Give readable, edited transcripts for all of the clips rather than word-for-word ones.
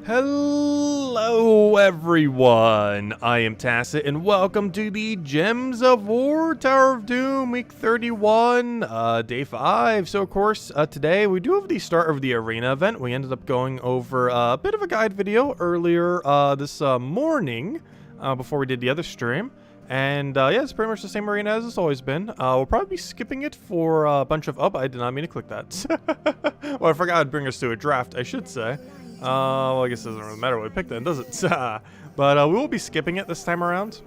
Hello everyone, I am Tacit and welcome to the Gems of War Tower of Doom week 31, day 5. So of course, today we do have the start of the arena event. We ended up going over a bit of a guide video earlier this morning before we did the other stream. And yeah, it's pretty much the same arena as it's always been. We'll probably be skipping it for a bunch of... Oh, I did not mean to click that. Well, I forgot I'd bring us to a draft, I should say. Well, I guess it doesn't really matter what we pick then, does it? But we will be skipping it this time around.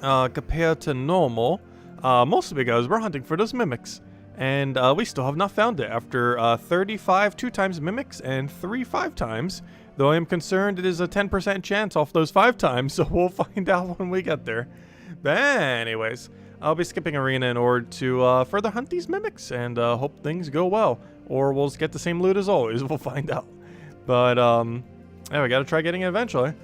Compared to normal. Mostly because we're hunting for those mimics. And we still have not found it after 35 2x mimics and 3 5x. Though I am concerned it is a 10% chance off those 5 times, so we'll find out when we get there. But anyways, I'll be skipping arena in order to further hunt these mimics and hope things go well. Or we'll get the same loot as always, we'll find out. But, yeah, we gotta try getting it eventually.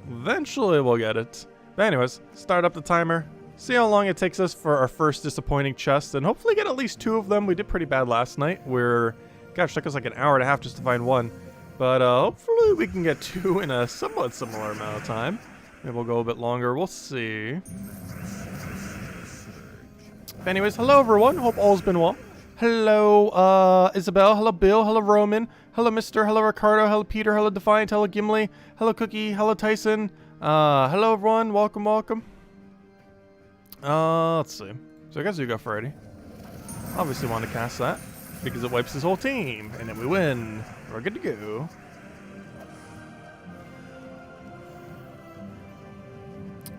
Eventually we'll get it. But anyways, start up the timer. See how long it takes us for our first disappointing chest. And hopefully get at least 2 of them. We did pretty bad last night. Gosh, it took us like an hour and a half just to find 1. But, hopefully we can get 2 in a somewhat similar amount of time. Maybe we'll go a bit longer. We'll see. But anyways, hello everyone. Hope all's been well. Hello, Isabel. Hello, Bill. Hello, Roman. Hello, Mr. Hello, Ricardo. Hello, Peter. Hello, Defiant. Hello, Gimli. Hello, Cookie. Hello, Tyson. Hello, everyone. Welcome, welcome. Let's see. So I guess we go Freddy. Obviously want to cast that because it wipes his whole team. And then we win. We're good to go.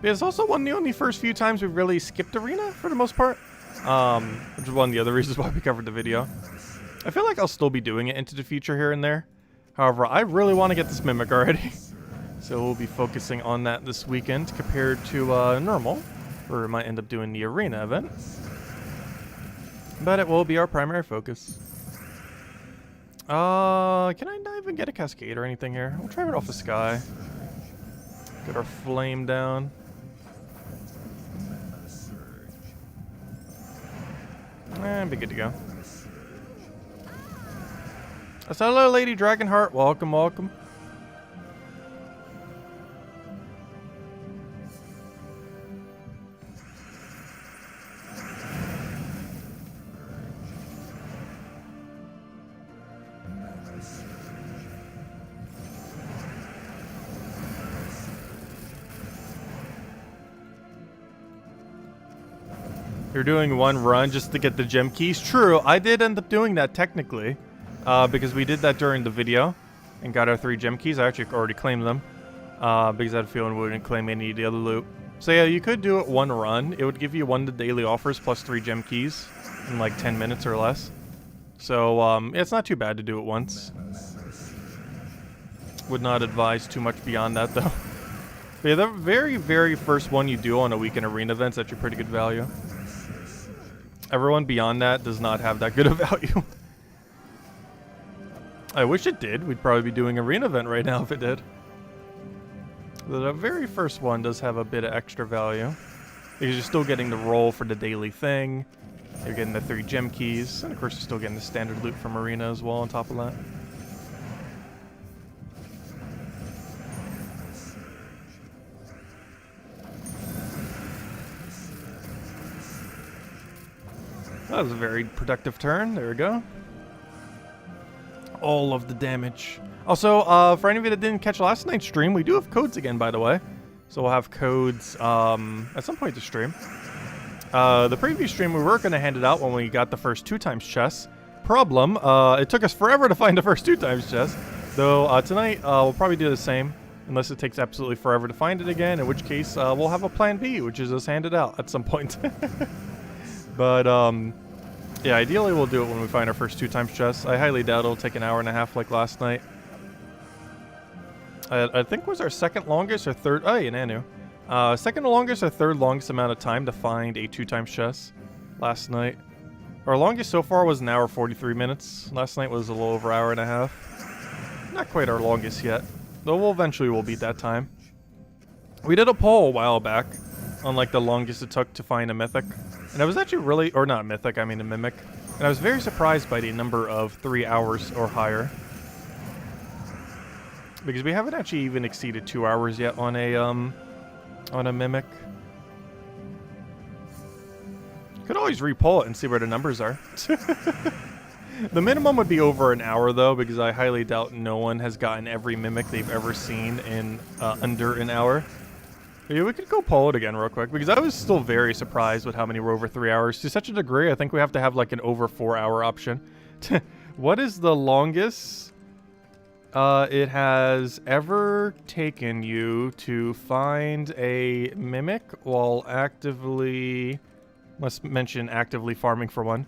But it's also one of the only first few times we've really skipped arena for the most part. Which is one of the other reasons why we covered the video. I feel like I'll still be doing it into the future here and there. However, I really want to get this Mimic already. So we'll be focusing on that this weekend compared to normal. Where we might end up doing the arena event. But it will be our primary focus. Can I not even get a cascade or anything here? We'll try it off the sky. Get our flame down. And be good to go. So hello, Lady Dragonheart. Welcome, welcome. You're doing one run just to get the gem keys. True, I did end up doing that technically. Because we did that during the video and got our 3 gem keys. I actually already claimed them because I had a feeling we wouldn't claim any of the other loot. So yeah, you could do it one run. It would give you 1 of the daily offers plus 3 gem keys in like 10 minutes or less. So yeah, it's not too bad to do it once. Would not advise too much beyond that though. But yeah, the very, very first one you do on a weekend arena event's actually pretty good value. Everyone beyond that does not have that good of value. I wish it did. We'd probably be doing an arena event right now if it did. The very first one does have a bit of extra value. Because you're still getting the roll for the daily thing. You're getting the 3 gem keys. And of course you're still getting the standard loot from arena as well on top of that. That was a very productive turn. There we go. All of the damage. Also, for any of you that didn't catch last night's stream, we do have codes again, by the way. So we'll have codes at some point to stream. The previous stream, we were going to hand it out when we got the first 2x chest. Problem, it took us forever to find the first 2x chest. Though tonight, we'll probably do the same. Unless it takes absolutely forever to find it again. In which case, we'll have a plan B, which is us hand it out at some point. But, yeah, ideally we'll do it when we find our first 2x chest. I highly doubt it'll take an hour and a half like last night. I think it was our second longest or third... Oh, yeah, Nanu. Second longest or third longest amount of time to find a 2x chest last night. Our longest so far was an hour 43 minutes. Last night was a little over an hour and a half. Not quite our longest yet. Though we'll eventually beat that time. We did a poll a while back on like the longest it took to find a mythic. And I was actually really, or not mythic, I mean a mimic. And I was very surprised by the number of 3 hours or higher. Because we haven't actually even exceeded 2 hours yet on a Mimic. Could always re-pull it and see where the numbers are. The minimum would be over an hour, though, because I highly doubt no one has gotten every Mimic they've ever seen in under an hour. But yeah, we could go pull it again real quick, because I was still very surprised with how many were over 3 hours. To such a degree, I think we have to have, like, an over 4 hour option. What is the longest it has ever taken you to find a Mimic while actively... Must mention actively farming for one.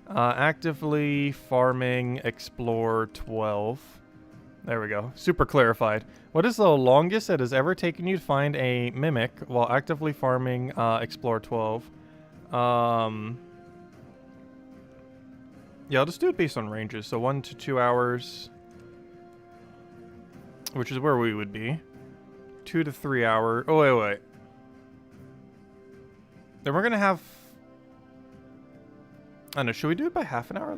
Actively farming explore 12. There we go. Super clarified. What is the longest it has ever taken you to find a Mimic while actively farming explore 12? Yeah, I'll just do it based on ranges. So 1 to 2 hours, which is where we would be. 2 to 3 hours. Oh, wait. Then we're going to have... I don't know, should we do it by half an hour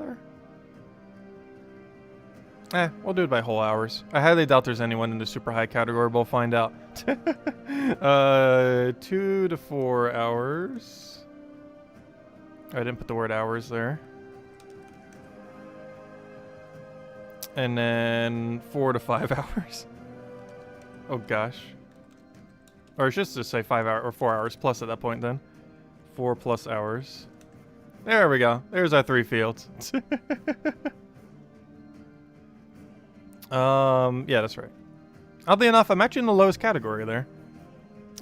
there? We'll do it by whole hours. I highly doubt there's anyone in the super high category, but we'll find out. 2 to 4 hours. I didn't put the word hours there. And then 4 to 5 hours. Oh gosh. Or it's just to say 5 hours or 4 hours plus at that point then. 4 plus hours. There we go. There's our 3 fields. Yeah, that's right. Oddly enough, I'm actually in the lowest category there.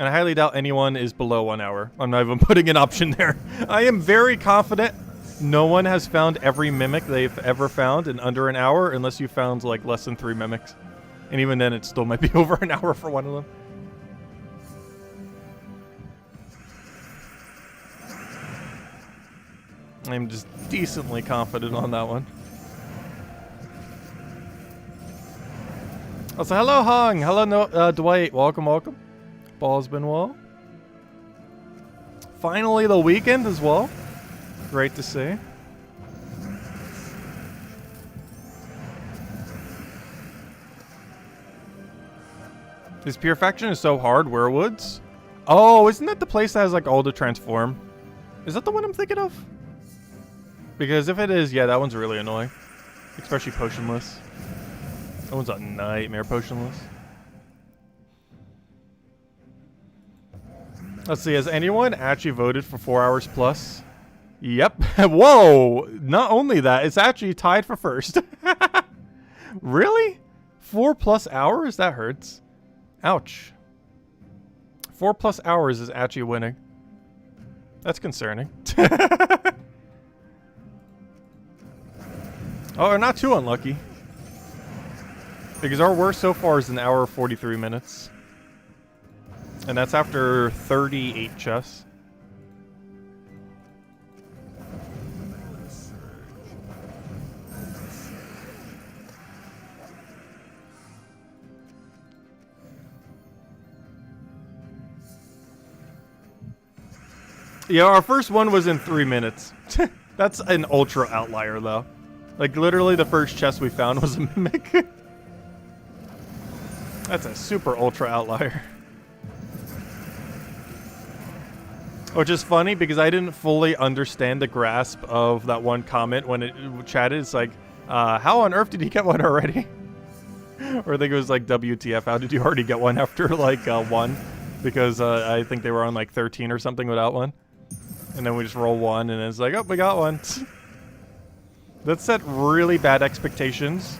And I highly doubt anyone is below 1 hour. I'm not even putting an option there. I am very confident no one has found every Mimic they've ever found in under an hour, unless you found like less than 3 Mimics. And even then, it still might be over an hour for one of them. I'm just decently confident on that one. Also, hello, Hong. Hello, Dwight. Welcome, welcome. Ball's been well. Finally, the weekend as well. Great to see. This Purification is so hard. Werewoods? Oh, isn't that the place that has like all the transform? Is that the one I'm thinking of? Because if it is, yeah, that one's really annoying. Especially potionless. That one's a nightmare potionless. Let's see, has anyone actually voted for 4 hours plus? Yep. Whoa! Not only that, it's actually tied for first. Really? 4 plus hours? That hurts. Ouch. 4 plus hours is actually winning. That's concerning. Oh, we're not too unlucky. Because our worst so far is an hour 43 minutes. And that's after 38 chests. Yeah, our first one was in 3 minutes. That's an ultra outlier, though. Like, literally the first chest we found was a Mimic. That's a super ultra outlier. Which is funny because I didn't fully understand the grasp of that one comment when it chatted. It's like, how on earth did he get one already? Or I think it was like, WTF, how did you already get one after like 1? Because I think they were on like 13 or something without one. And then we just roll 1 and it's like, oh, we got one. That set really bad expectations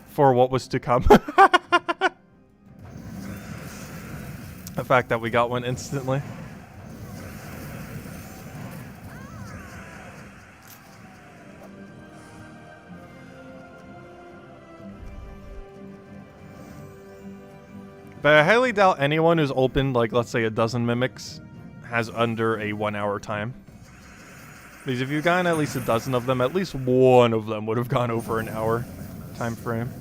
for what was to come. The fact that we got one instantly. But I highly doubt anyone who's opened, like, let's say a dozen Mimics has under a 1 hour time. Because if you've gotten at least a dozen of them, at least one of them would have gone over an hour time frame.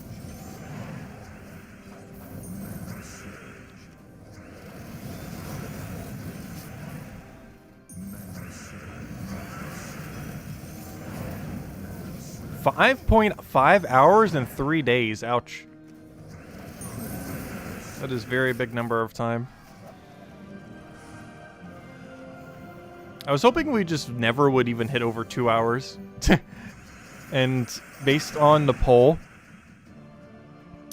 $5.5 hours in 3 days. Ouch. That is very big number of time. I was hoping we just never would even hit over 2 hours. And based on the poll,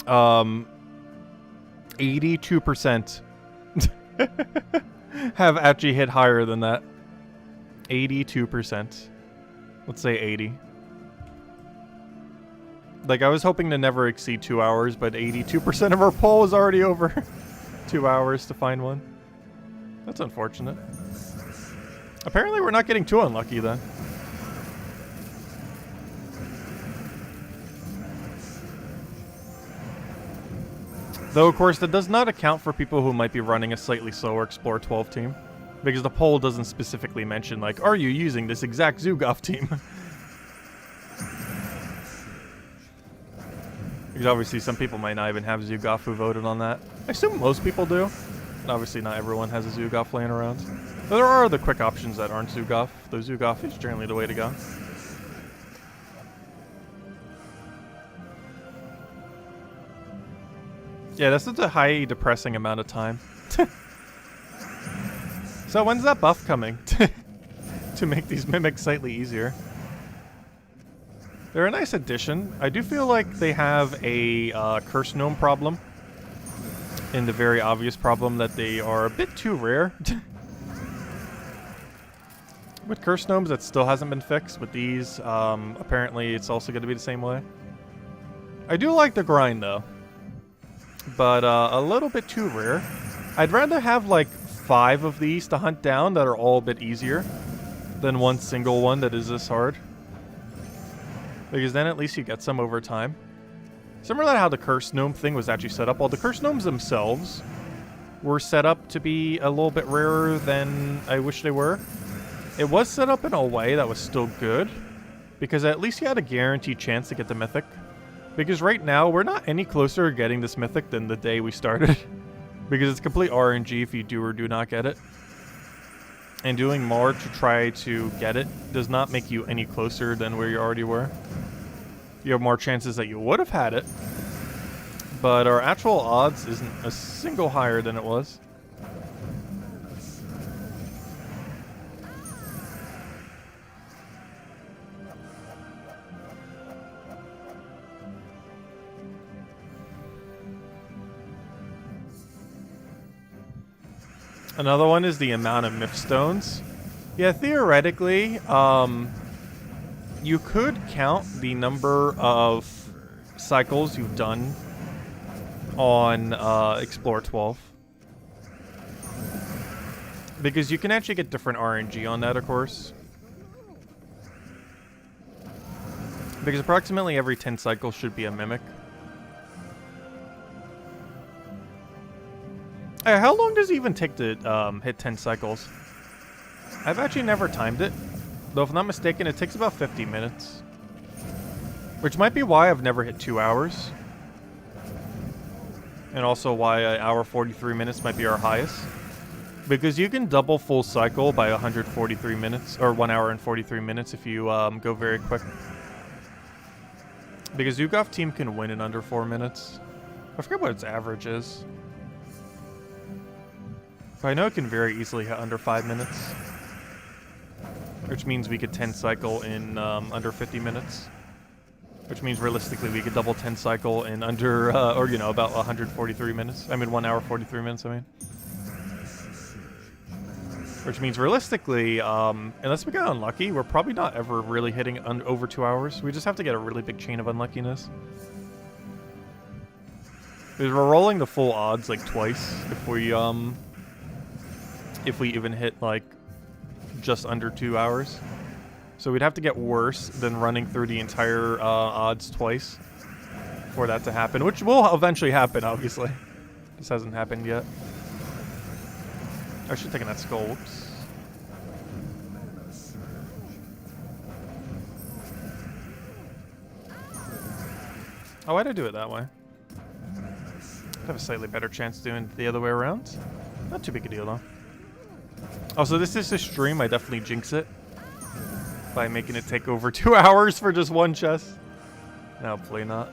82% have actually hit higher than that. 82%. Let's say 80. Like, I was hoping to never exceed 2 hours, but 82% of our poll is already over 2 hours to find one. That's unfortunate. Apparently we're not getting too unlucky then. Though, of course, that does not account for people who might be running a slightly slower Explore 12 team. Because the poll doesn't specifically mention, like, are you using this exact Zoogoth team? Because obviously some people might not even have Zoogoth who voted on that. I assume most people do. And obviously not everyone has a Zoogoth laying around. But there are other quick options that aren't Zoogoth. Though Zoogoth is generally the way to go. Yeah, that's such a high depressing amount of time. So when's that buff coming? To make these mimics slightly easier. They're a nice addition. I do feel like they have a curse gnome problem. And the very obvious problem that they are a bit too rare. With curse gnomes, that still hasn't been fixed. With these, apparently it's also going to be the same way. I do like the grind, though. But a little bit too rare. I'd rather have, like, 5 of these to hunt down that are all a bit easier than one single one that is this hard. Because then at least you get some over time. Similar to how the curse gnome thing was actually set up. While the curse gnomes themselves were set up to be a little bit rarer than I wish they were, it was set up in a way that was still good. Because at least you had a guaranteed chance to get the Mythic. Because right now, we're not any closer to getting this Mythic than the day we started. Because it's complete RNG if you do or do not get it. And doing more to try to get it does not make you any closer than where you already were. You have more chances that you would have had it. But our actual odds isn't a single higher than it was. Another one is the amount of myth stones. Yeah, theoretically, you could count the number of cycles you've done on Explore 12. Because you can actually get different RNG on that, of course. Because approximately every 10 cycles should be a mimic. Hey, how long does it even take to hit 10 cycles? I've actually never timed it. Though if I'm not mistaken, it takes about 50 minutes. Which might be why I've never hit 2 hours. And also why an hour 43 minutes might be our highest. Because you can double full cycle by 143 minutes, or 1 hour and 43 minutes if you go very quick. Because Zoogoth team can win in under 4 minutes. I forget what its average is. But I know it can very easily hit under 5 minutes. Which means we could 10 cycle in under 50 minutes. Which means realistically we could double 10 cycle in under, or you know, about 143 minutes. I mean 1 hour 43 minutes, I mean. Which means realistically, unless we get unlucky, we're probably not ever really hitting over 2 hours. We just have to get a really big chain of unluckiness. Because we're rolling the full odds like twice if we even hit like just under 2 hours. So we'd have to get worse than running through the entire odds twice for that to happen, which will eventually happen, obviously. This hasn't happened yet. I should have taken that skull. Whoops. Oh, why'd I do it that way? I'd have a slightly better chance doing it the other way around. Not too big a deal, though. Also, this is a stream. I definitely jinx it by making it take over 2 hours for just one chest. No, hopefully not.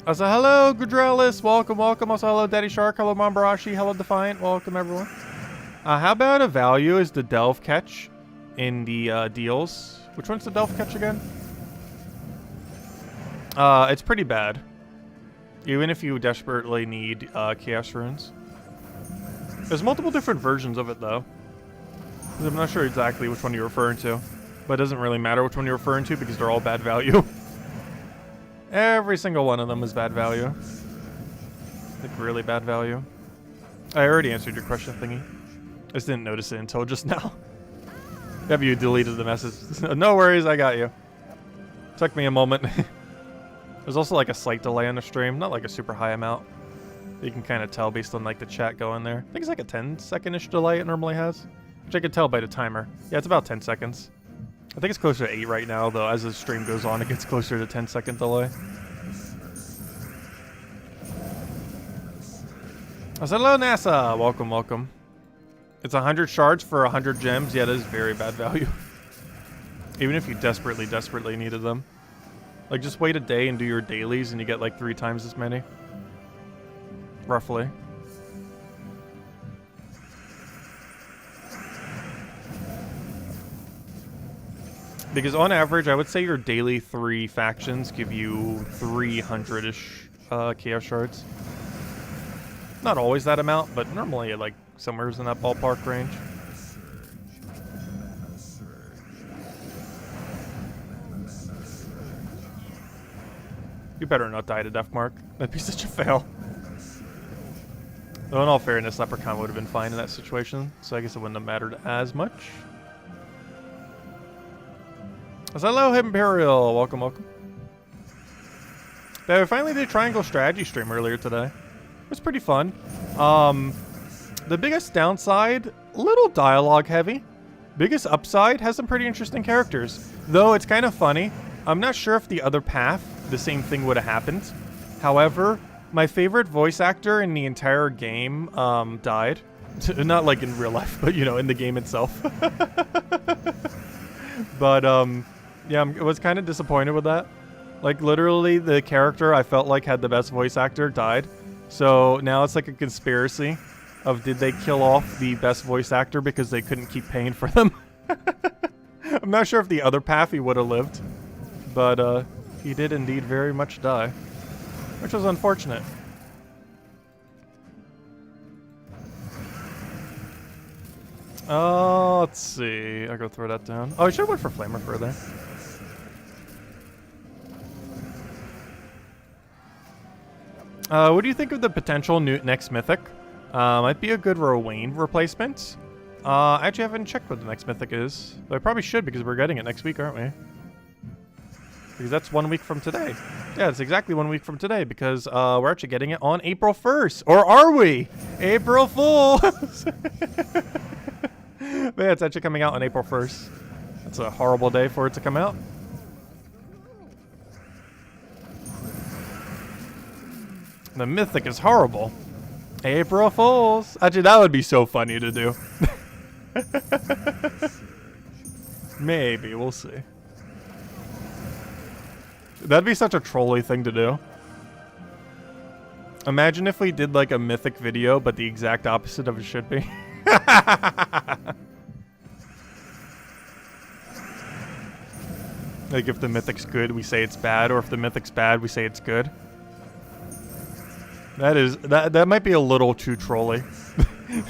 Also, hello, Gudralis. Welcome, welcome. Also, hello, Daddy Shark. Hello, Mambarashi. Hello, Defiant. Welcome, everyone. How about a value is the Delve catch in the deals? Which one's the Delve catch again? It's pretty bad. Even if you desperately need Chaos Runes. There's multiple different versions of it, though. I'm not sure exactly which one you're referring to. But it doesn't really matter which one you're referring to because they're all bad value. Every single one of them is bad value. Like, really bad value. I already answered your question thingy. I just didn't notice it until just now. Have you deleted the message? No worries, I got you. Took me a moment. There's also like a slight delay on the stream. Not like a super high amount. You can kind of tell based on like the chat going there. I think it's like a 10-second-ish delay it normally has. Which I can tell by the timer. Yeah, it's about 10 seconds. I think it's closer to 8 right now, though. As the stream goes on, it gets closer to 10-second delay. I said, hello, NASA. Welcome, welcome. It's 100 shards for 100 gems. Yeah, that is very bad value. Even if you desperately, desperately needed them. Like, just wait a day and do your dailies, and you get like 3 times as many. Roughly. Because on average, I would say your daily 3 factions give you 300-ish Chaos Shards. Not always that amount, but normally like somewhere in that ballpark range. You better not die to Death Mark. That'd be such a fail. Though in all fairness, Leprechaun would have been fine in that situation, so I guess it wouldn't have mattered as much. Hello, Imperial. Welcome, welcome. But I finally did a Triangle Strategy stream earlier today. It was pretty fun. The biggest downside, little dialogue heavy. Biggest upside, has some pretty interesting characters. Though it's kind of funny. I'm not sure if the other path, the same thing would have happened. However, my favorite voice actor in the entire game died. Not like in real life, but you know, in the game itself. But yeah, I was kind of disappointed with that. Like, literally, the character I felt like had the best voice actor died. So now it's like a conspiracy of did they kill off the best voice actor because they couldn't keep paying for them? I'm not sure if the other path he would have lived. But he did indeed very much die. Which was unfortunate. Let's see. I'll go throw that down. Oh, I should have went for Flamer further. What do you think of the potential next Mythic? Might be a good Rowan replacement. I actually haven't checked what the next Mythic is. But I probably should because we're getting it next week, aren't we? Because that's 1 week from today. Yeah, it's exactly 1 week from today because we're actually getting it on April 1st. Or are we? April Fools! But yeah, it's actually coming out on April 1st. That's a horrible day for it to come out. The Mythic is horrible. April Fools. Actually, that would be so funny to do. Maybe, we'll see. That'd be such a trolly thing to do. Imagine if we did like a Mythic video, but the exact opposite of it should be. Like if the Mythic's good, we say it's bad, or if the Mythic's bad, we say it's good. That might be a little too trolly.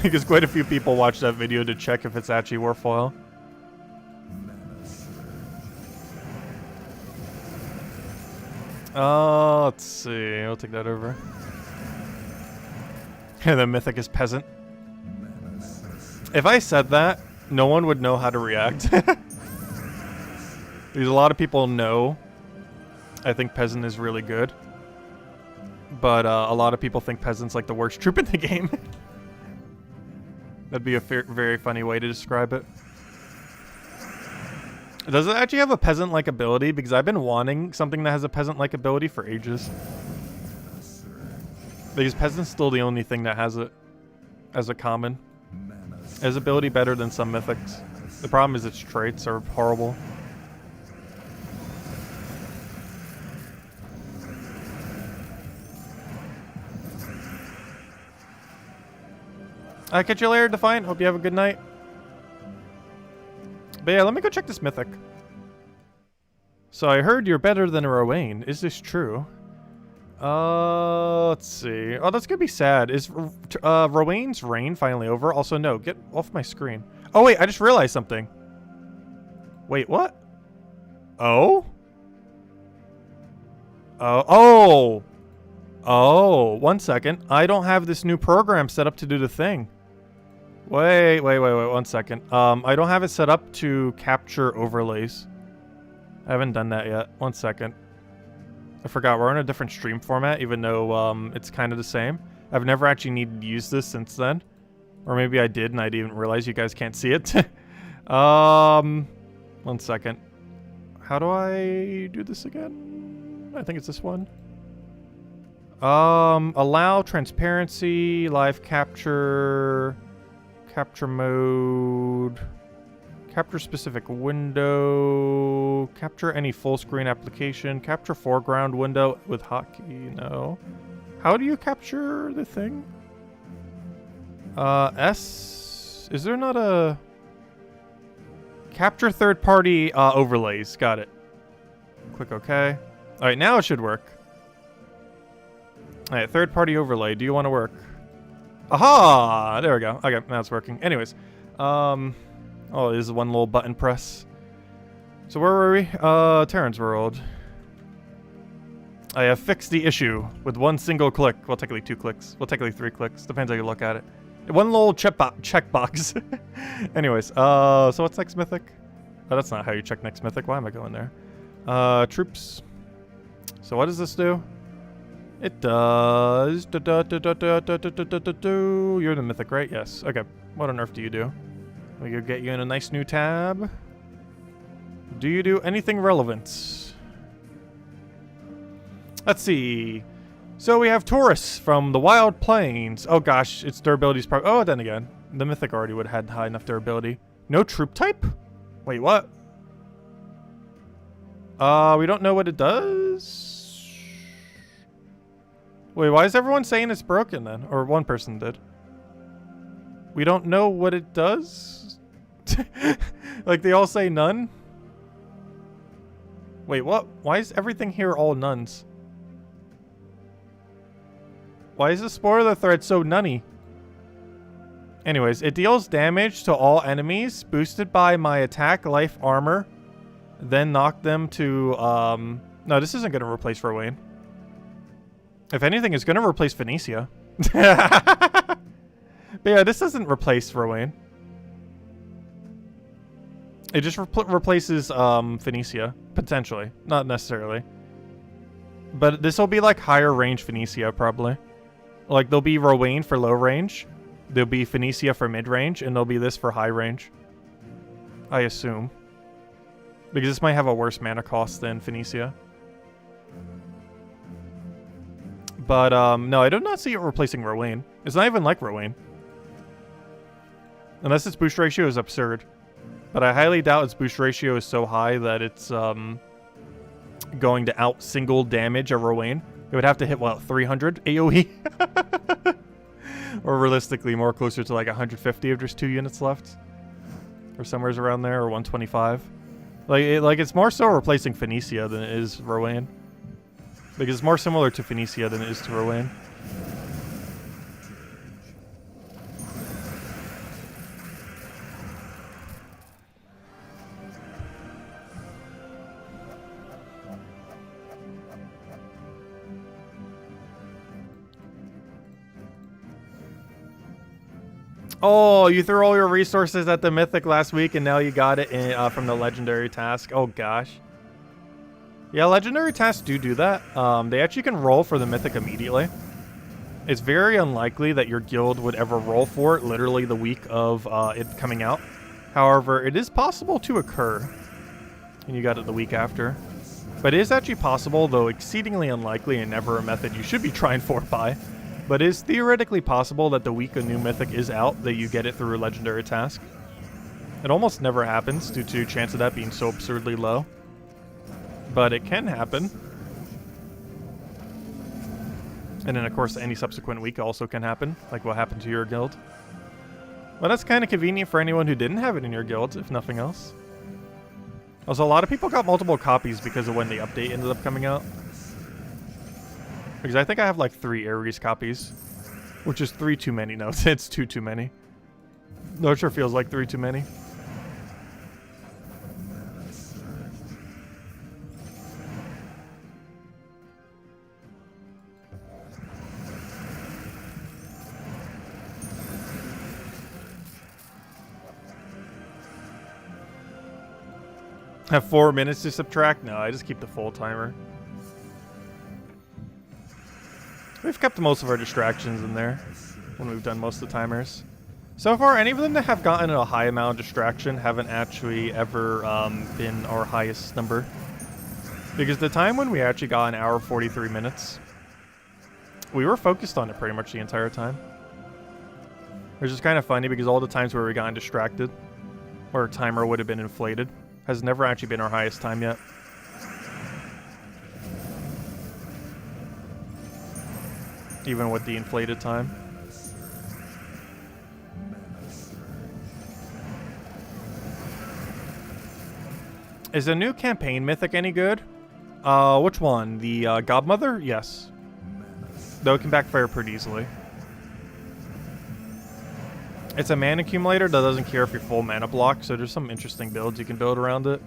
Because quite a few people watch that video to check if it's actually worthwhile. Let's see. I'll take that over. The Mythic is peasant. If I said that, no one would know how to react. Because a lot of people know I think peasant is really good. But a lot of people think peasant's like the worst troop in the game. That'd be a very funny way to describe it. Does it actually have a peasant-like ability? Because I've been wanting something that has a peasant-like ability for ages. Because peasant's still the only thing that has it as a common. It has ability better than some mythics. The problem is its traits are horrible. I catch you later, Defiant. Hope you have a good night. But yeah, let me go check this Mythic. So I heard you're better than a Rowan. Is this true? Let's see. Oh, that's gonna be sad. Is Rowan's reign finally over? Also, no, get off my screen. Oh wait, I just realized something. Wait, what? Oh? Oh, 1 second. I don't have this new program set up to do the thing. Wait, 1 second. I don't have it set up to capture overlays. I haven't done that yet. 1 second. I forgot, we're in a different stream format, even though it's kind of the same. I've never actually needed to use this since then. Or maybe I did and I didn't realize you guys can't see it. 1 second. How do I do this again? I think it's this one. Allow transparency, live capture, capture mode, capture specific window, capture any full screen application, capture foreground window with hotkey, no. How do you capture the thing? S, is there not a... Capture third party overlays, got it. Click OK. All right, now it should work. All right, third party overlay, do you want to work? Aha, there we go. Okay, now it's working. Anyways, oh, this is one little button press. So where were we? Terran's World. I have fixed the issue with one single click. Well, technically 2 clicks. Well, technically 3 clicks. Depends how you look at it. One little checkbox. Anyways, so what's next Mythic? Oh, that's not how you check next Mythic. Why am I going there? Troops. So what does this do? It does... You're the Mythic, right? Yes. Okay. What on earth do you do? We could get you in a nice new tab. Do you do anything relevant? Let's see. So we have Taurus from the Wild Plains. Oh gosh, its durability is probably... Oh, then again, the Mythic already would have had high enough durability. No troop type? Wait, what? We don't know what it does? Wait, why is everyone saying it's broken then? Or one person did. We don't know what it does? Like they all say none? Wait, what? Why is everything here all nuns? Why is the spoiler thread so nunny? Anyways, it deals damage to all enemies, boosted by my attack, life, armor, then knock them to, no, this isn't going to replace Rowan. If anything, it's going to replace Phoenicia. But yeah, this doesn't replace Rowan. It just replaces Phoenicia, potentially. Not necessarily. But this will be like higher range Phoenicia, probably. Like, there'll be Rowan for low range. There'll be Phoenicia for mid range. And there'll be this for high range. I assume. Because this might have a worse mana cost than Phoenicia. But, no, I do not see it replacing Rowan. It's not even like Rowan. Unless its boost ratio is absurd. But I highly doubt its boost ratio is so high that it's, going to out-single damage a Rowan. It would have to hit, what, 300 AoE? Or realistically, more closer to like 150 if there's 2 units left. Or somewhere around there, or 125. Like it's more so replacing Phoenicia than it is Rowan. Because it's more similar to Phoenicia than it is to Rowan. Oh, you threw all your resources at the Mythic last week and now you got it in, from the Legendary task. Oh, gosh. Yeah, Legendary tasks do that. They actually can roll for the Mythic immediately. It's very unlikely that your guild would ever roll for it literally the week of it coming out. However, it is possible to occur. And you got it the week after. But it is actually possible, though exceedingly unlikely and never a method you should be trying for by. But it is theoretically possible that the week a new Mythic is out, that you get it through a Legendary task. It almost never happens due to chance of that being so absurdly low. But it can happen. And then, of course, any subsequent week also can happen, like what happened to your guild. Well, that's kind of convenient for anyone who didn't have it in your guild, if nothing else. Also, a lot of people got multiple copies because of when the update ended up coming out. Because I think I have like 3 Ares copies, which is 3 too many. No, it's 2 too many. No, it sure feels like 3 too many. Have 4 minutes to subtract? No, I just keep the full timer. We've kept most of our distractions in there when we've done most of the timers. So far, any of them that have gotten a high amount of distraction haven't actually ever been our highest number. Because the time when we actually got an hour 43 minutes, we were focused on it pretty much the entire time. Which is kind of funny because all the times where we got distracted, or our timer would have been inflated, has never actually been our highest time yet. Even with the inflated time. Is the new campaign mythic any good? Which one? The Godmother? Yes. Though it can backfire pretty easily. It's a mana accumulator that doesn't care if you're full mana block, so there's some interesting builds you can build around it.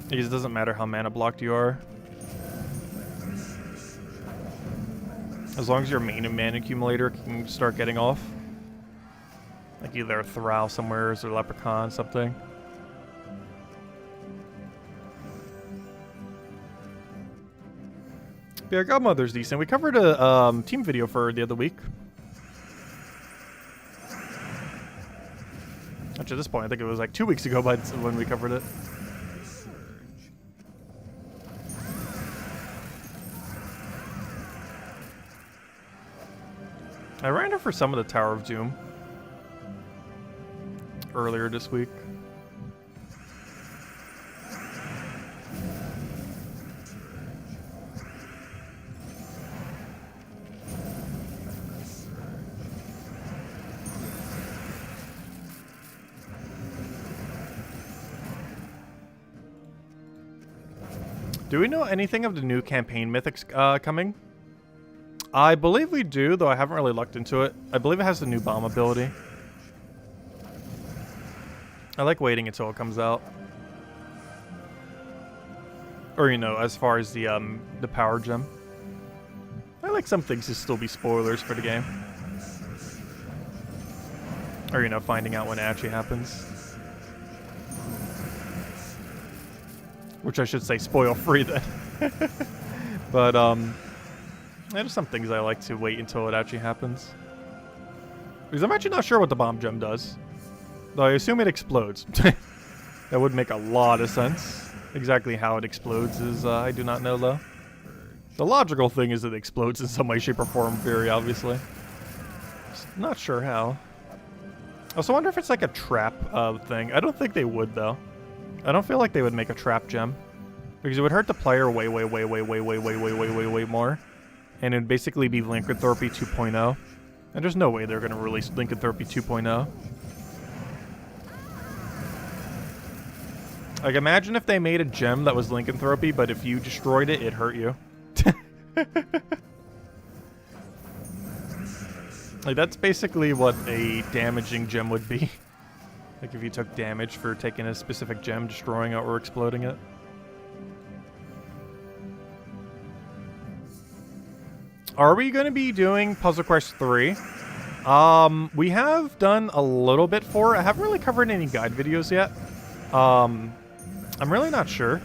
Because it doesn't matter how mana blocked you are. As long as your main mana accumulator can start getting off. Like either a Thrall somewheres or Leprechaun, something. Yeah, Godmother's decent. We covered a team video for her the other week. Actually, at this point, I think it was like 2 weeks ago when we covered it. I ran her for some of the Tower of Doom earlier this week. Do we know anything of the new campaign mythics coming? I believe we do, though I haven't really looked into it. I believe it has the new bomb ability. I like waiting until it comes out. Or, you know, as far as the power gem. I like some things to still be spoilers for the game. Or, you know, finding out when it actually happens. Which I should say spoil-free then. But, there's some things I like to wait until it actually happens. Because I'm actually not sure what the bomb gem does. Though I assume it explodes. That would make a lot of sense. Exactly how it explodes is, I do not know though. The logical thing is that it explodes in some way, shape, or form, very obviously. Just not sure how. I also wonder if it's like a trap thing. I don't think they would though. I don't feel like they would make a trap gem. Because it would hurt the player way more. And it'd basically be Lycanthropy 2.0. And there's no way they're going to release Lycanthropy 2.0. Like, imagine if they made a gem that was Lycanthropy, but if you destroyed it, it hurt you. Like, that's basically what a damaging gem would be. Like, if you took damage for taking a specific gem, destroying it, or exploding it. Are we going to be doing Puzzle Quest 3? We have done a little bit for it. I haven't really covered any guide videos yet. I'm really not sure.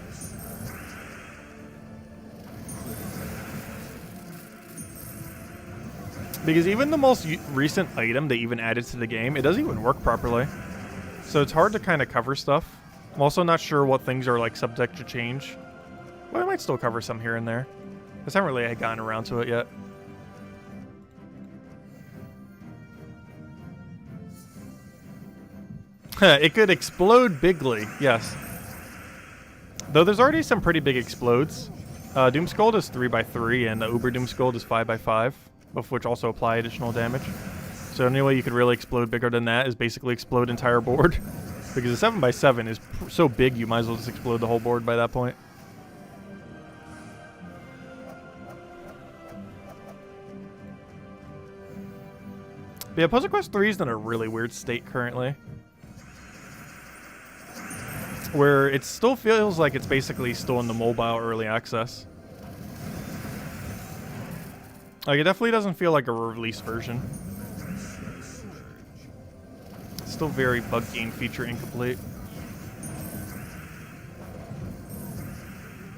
Because even the most recent item they even added to the game, it doesn't even work properly. So it's hard to kind of cover stuff. I'm also not sure what things are like subject to change. But I might still cover some here and there. I haven't really gotten around to it yet. It could explode bigly, yes. Though there's already some pretty big explodes. Doomskull is 3x3 and Uber Doomskull is 5x5, both of which also apply additional damage. So the only way you could really explode bigger than that is basically explode entire board. Because a 7x7 is so big, you might as well just explode the whole board by that point. But yeah, Puzzle Quest 3 is in a really weird state currently. Where it still feels like it's basically still in the mobile early access. Like, it definitely doesn't feel like a release version. It's still very bug game feature incomplete.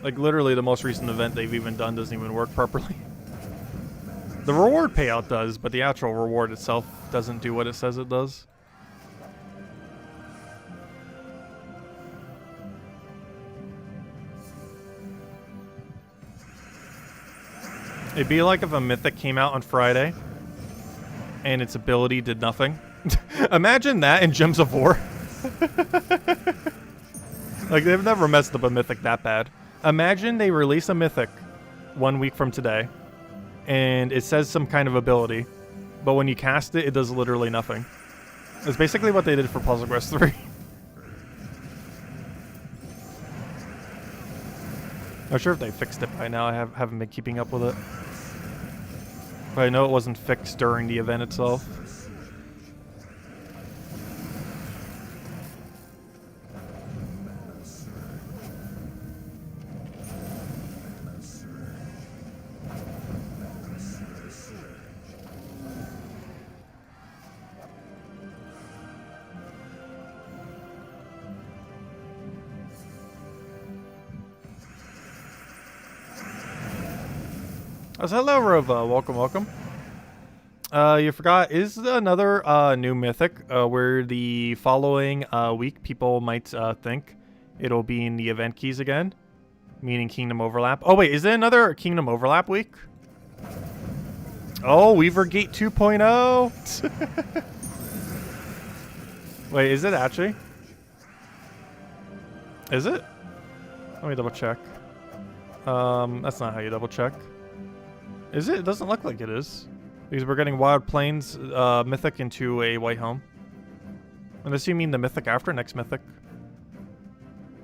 Like, literally the most recent event they've even done doesn't even work properly. The reward payout does, but the actual reward itself doesn't do what it says it does. It'd be like if a Mythic came out on Friday and its ability did nothing. Imagine that in Gems of War. Like, they've never messed up a Mythic that bad. Imagine they release a Mythic 1 week from today and it says some kind of ability, but when you cast it, it does literally nothing. It's basically what they did for Puzzle Quest 3. Not sure if they fixed it by now. I haven't been keeping up with it. But I know it wasn't fixed during the event itself. Oh, hello, Rova. Welcome, welcome. You forgot, is another new Mythic where the following week people might think it'll be in the event keys again, meaning Kingdom Overlap. Oh, wait, is it another Kingdom Overlap week? Oh, Weaver Gate 2.0. Wait, is it actually? Is it? Let me double check. That's not how you double check. Is it? It doesn't look like it is. Because we're getting Wild Plains Mythic into a White Home. Unless you mean the Mythic after next Mythic.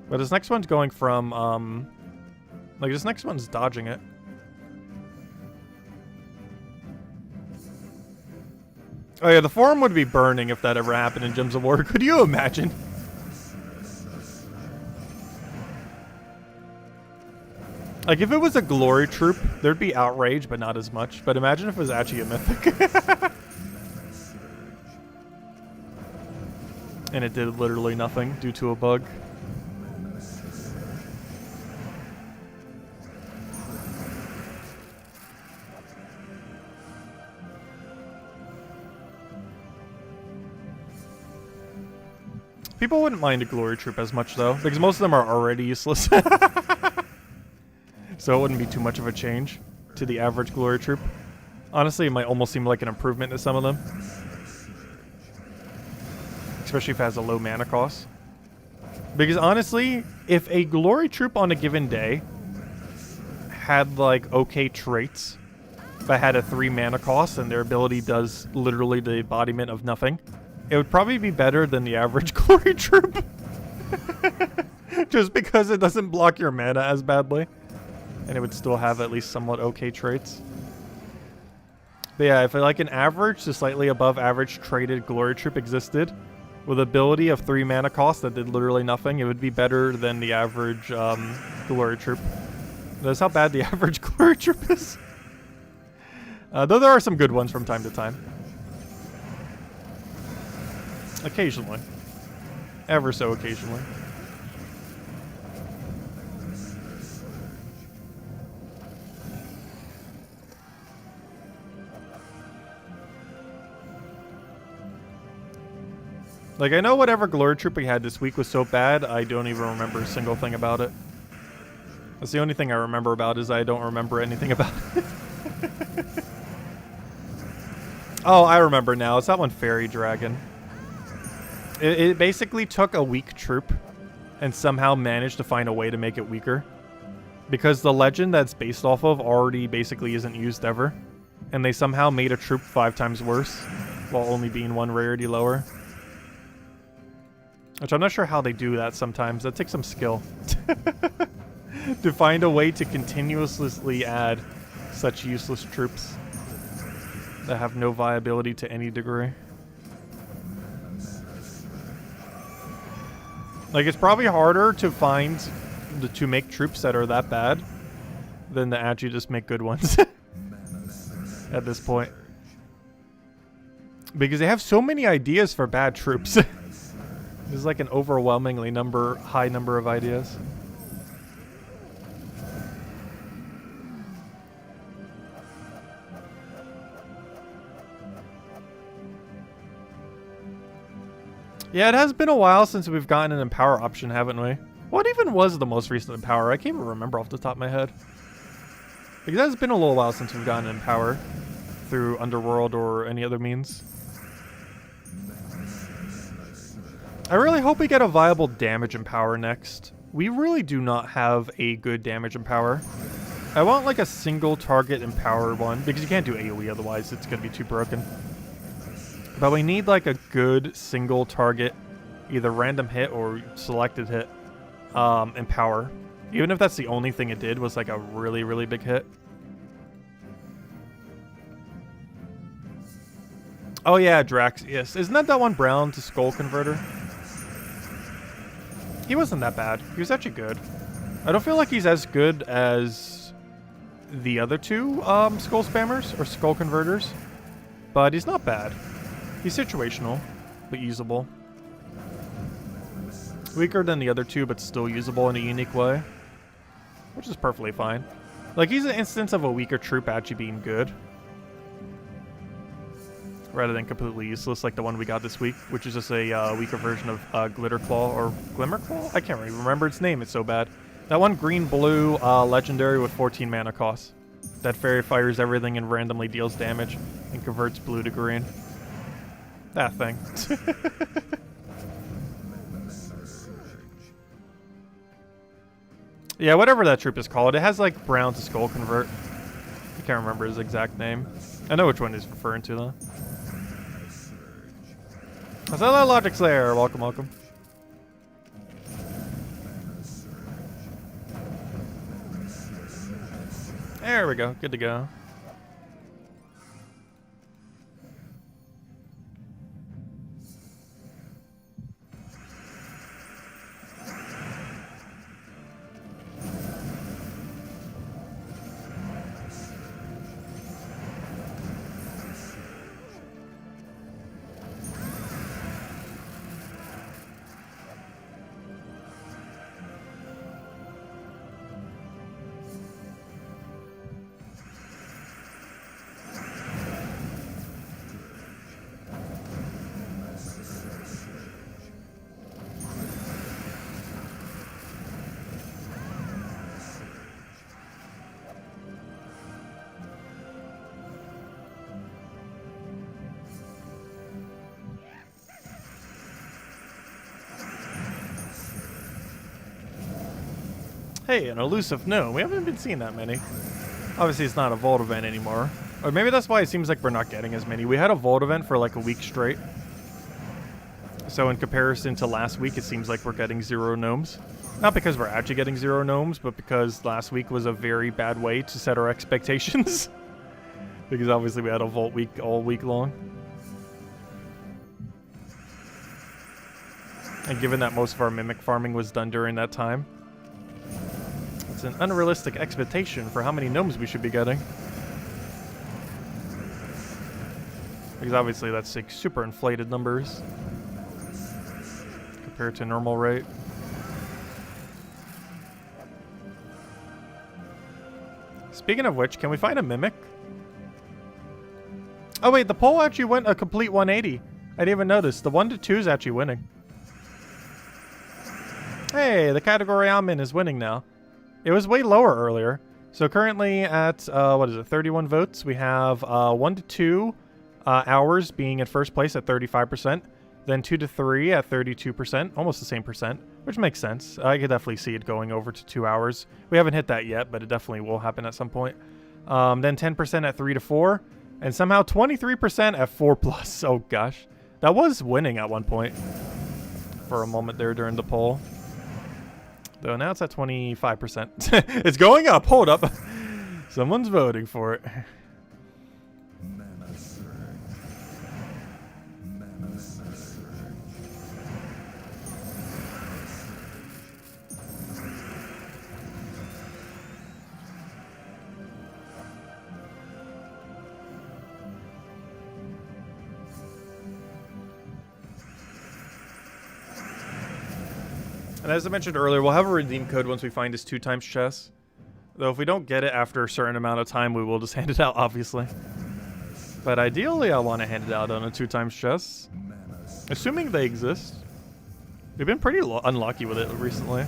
But this next one's going from, like, this next one's dodging it. Oh yeah, the forum would be burning if that ever happened in Gems of War. Could you imagine? Like, if it was a glory troop, there'd be outrage, but not as much. But imagine if it was actually a Mythic. And it did literally nothing due to a bug. People wouldn't mind a glory troop as much, though, because most of them are already useless. So it wouldn't be too much of a change to the average glory troop. Honestly, it might almost seem like an improvement to some of them. Especially if it has a low mana cost. Because honestly, if a glory troop on a given day had like okay traits, but had a 3 mana cost and their ability does literally the embodiment of nothing, it would probably be better than the average glory troop. Just because it doesn't block your mana as badly. And it would still have at least somewhat okay traits. But yeah, if like an average to slightly above average traded glory troop existed, with ability of 3 mana cost that did literally nothing, it would be better than the average glory troop. That's how bad the average glory troop is. Though there are some good ones from time to time. Occasionally. Ever so occasionally. Like, I know whatever glory troop we had this week was so bad, I don't even remember a single thing about it. That's the only thing I remember about is I don't remember anything about it. Oh, I remember now. It's that one, Fairy Dragon. It basically took a weak troop and somehow managed to find a way to make it weaker. Because the legend that's based off of already basically isn't used ever. And they somehow made a troop 5 times worse while only being one rarity lower. Which I'm not sure how they do that sometimes. That takes some skill. To find a way to continuously add such useless troops that have no viability to any degree. Like, it's probably harder to find, to make troops that are that bad than to actually just make good ones at this point. Because they have so many ideas for bad troops. There's like an overwhelmingly high number of ideas. Yeah, it has been a while since we've gotten an Empower option, haven't we? What even was the most recent Empower? I can't even remember off the top of my head. Because it has been a little while since we've gotten an Empower through Underworld or any other means. I really hope we get a viable damage Empower next. We really do not have a good damage Empower. I want like a single target Empower one, because you can't do AoE otherwise it's going to be too broken. But we need like a good single target, either random hit or selected hit, Empower. Even if that's the only thing it did was like a really, really big hit. Oh yeah, Drax, yes. Isn't that one brown to Skull Converter? He wasn't that bad. He was actually good. I don't feel like he's as good as the other two Skull Spammers or Skull Converters, but he's not bad. He's situational, but usable. Weaker than the other two, but still usable in a unique way, which is perfectly fine. Like, he's an instance of a weaker troop actually being good, rather than completely useless like the one we got this week, which is just a weaker version of Glitter Claw or Glimmer Claw? I can't even remember its name, it's so bad. That one green-blue legendary with 14 mana cost. That fairy fires everything and randomly deals damage and converts blue to green. That thing. Yeah, whatever that troop is called. It has like brown to Skull Convert. I can't remember his exact name. I know which one he's referring to though. I saw that Logic Slayer. Welcome, welcome. There we go. Good to go. Hey, an elusive gnome. We haven't been seeing that many. Obviously, it's not a Vault event anymore. Or maybe that's why it seems like we're not getting as many. We had a Vault event for like a week straight. So in comparison to last week, it seems like we're getting 0 gnomes. Not because we're actually getting 0 gnomes, but because last week was a very bad way to set our expectations. Because obviously we had a Vault week all week long. And given that most of our Mimic farming was done during that time, it's an unrealistic expectation for how many gnomes we should be getting. Because obviously that's like super inflated numbers compared to normal rate. Speaking of which, can we find a Mimic? Oh wait, the poll actually went a complete 180. I didn't even notice. The 1 to 2 is actually winning. Hey, the category I'm in is winning now. It was way lower earlier. So currently at, what is it, 31 votes. We have 1 to 2 hours being in first place at 35%. Then 2 to 3 at 32%. Almost the same percent, which makes sense. I could definitely see it going over to 2 hours. We haven't hit that yet, but it definitely will happen at some point. Then 10% at 3 to 4. And somehow 23% at 4+. Oh gosh. That was winning at one point. For a moment there during the poll. Though now it's at 25%. It's going up. Hold up. Someone's voting for it. And as I mentioned earlier, we'll have a redeem code once we find his 2x chess. Though if we don't get it after a certain amount of time, we will just hand it out, obviously. But ideally, I want to hand it out on a 2x chess. Assuming they exist. We've been pretty unlucky with it recently.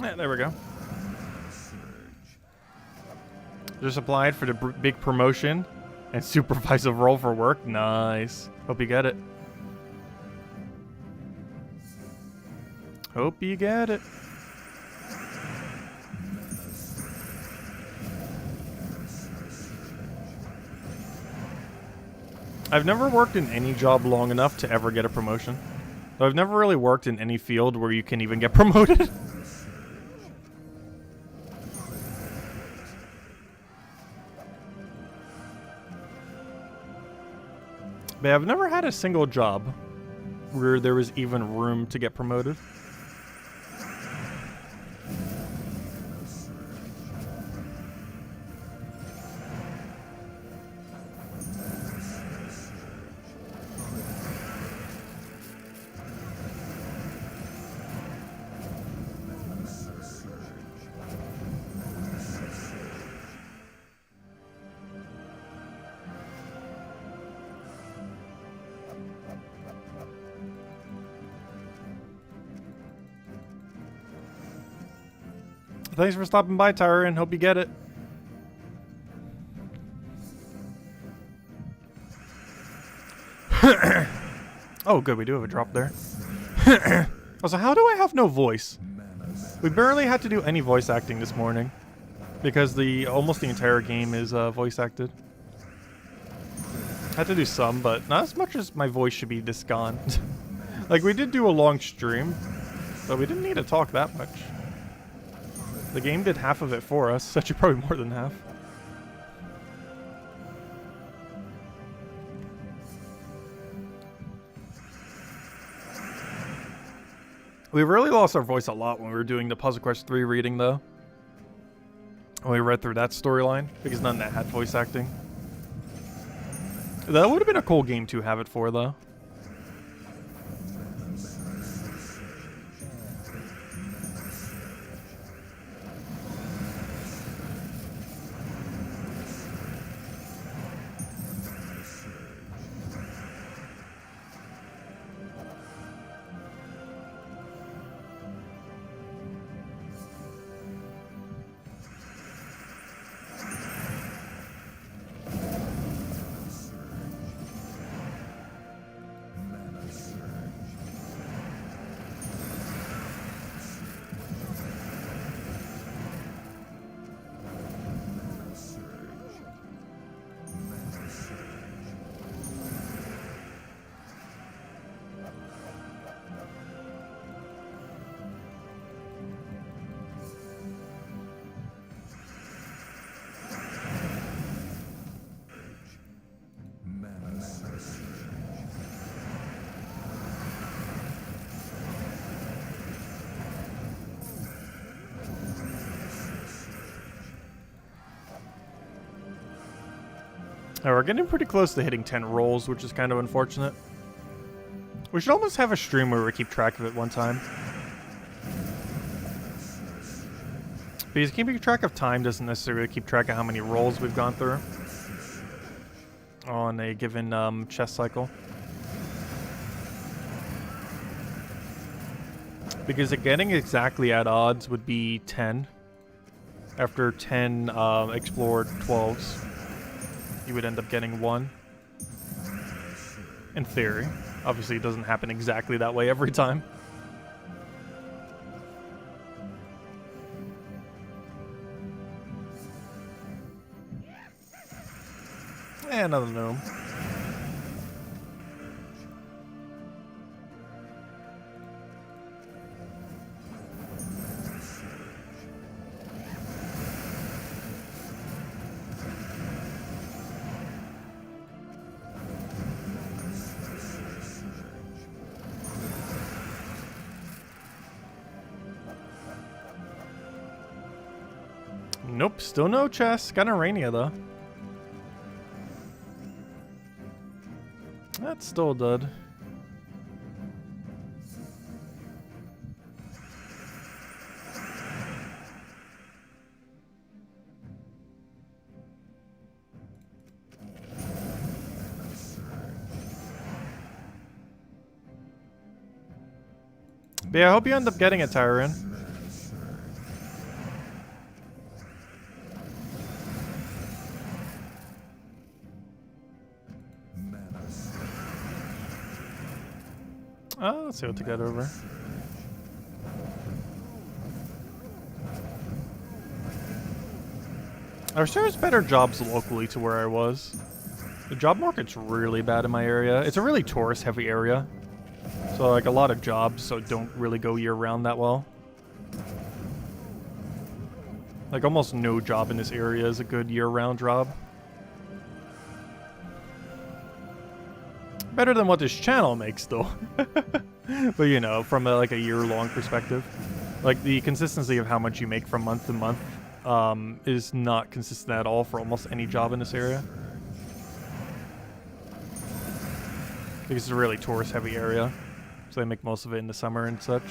Yeah, there we go. Just applied for the big promotion and supervisive role for work. Nice. Hope you get it. Hope you get it. I've never worked in any job long enough to ever get a promotion. Though I've never really worked in any field where you can even get promoted. But I've never had a single job where there was even room to get promoted. Thanks for stopping by, Tyron. Hope you get it. Oh, good. We do have a drop there. Also, how do I have no voice? We barely had to do any voice acting this morning because almost the entire game is voice acted. Had to do some, but not as much as my voice should be just gone. Like, we did do a long stream, but we didn't need to talk that much. The game did half of it for us. Actually, probably more than half. We really lost our voice a lot when we were doing the Puzzle Quest 3 reading, though. When we read through that storyline, because none of that had voice acting. That would have been a cool game to have it for, though. We're getting pretty close to hitting 10 rolls, which is kind of unfortunate. We should almost have a stream where we keep track of it one time. Because keeping track of time doesn't necessarily keep track of how many rolls we've gone through on a given chess cycle. Because getting exactly at odds would be 10. After 10 explored 12s, you would end up getting 1. In theory. Obviously, it doesn't happen exactly that way every time. Another gnome. Nope, still no chess. Got an Arania though. That's still dead. But yeah, I hope you end up getting a Tyrian. Let's see what to get over. I wish there was better jobs locally to where I was. The job market's really bad in my area. It's a really tourist-heavy area. So, like, a lot of jobs don't really go year-round that well. Like, almost no job in this area is a good year-round job. Better than what this channel makes, though. But, you know, from a year-long perspective. Like, the consistency of how much you make from month to month is not consistent at all for almost any job in this area. Because it's a really tourist-heavy area. So they make most of it in the summer and such.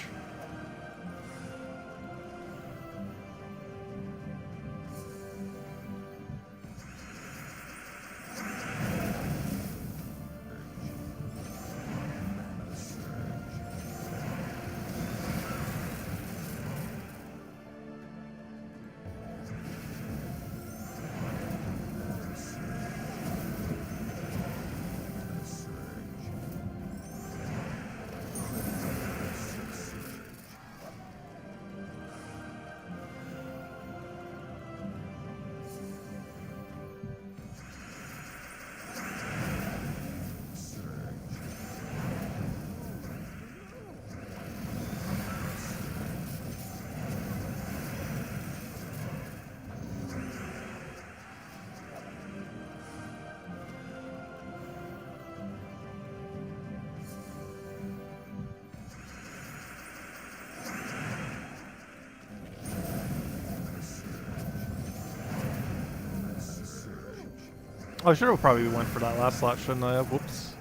I should have probably went for that last slot, shouldn't I? Whoops.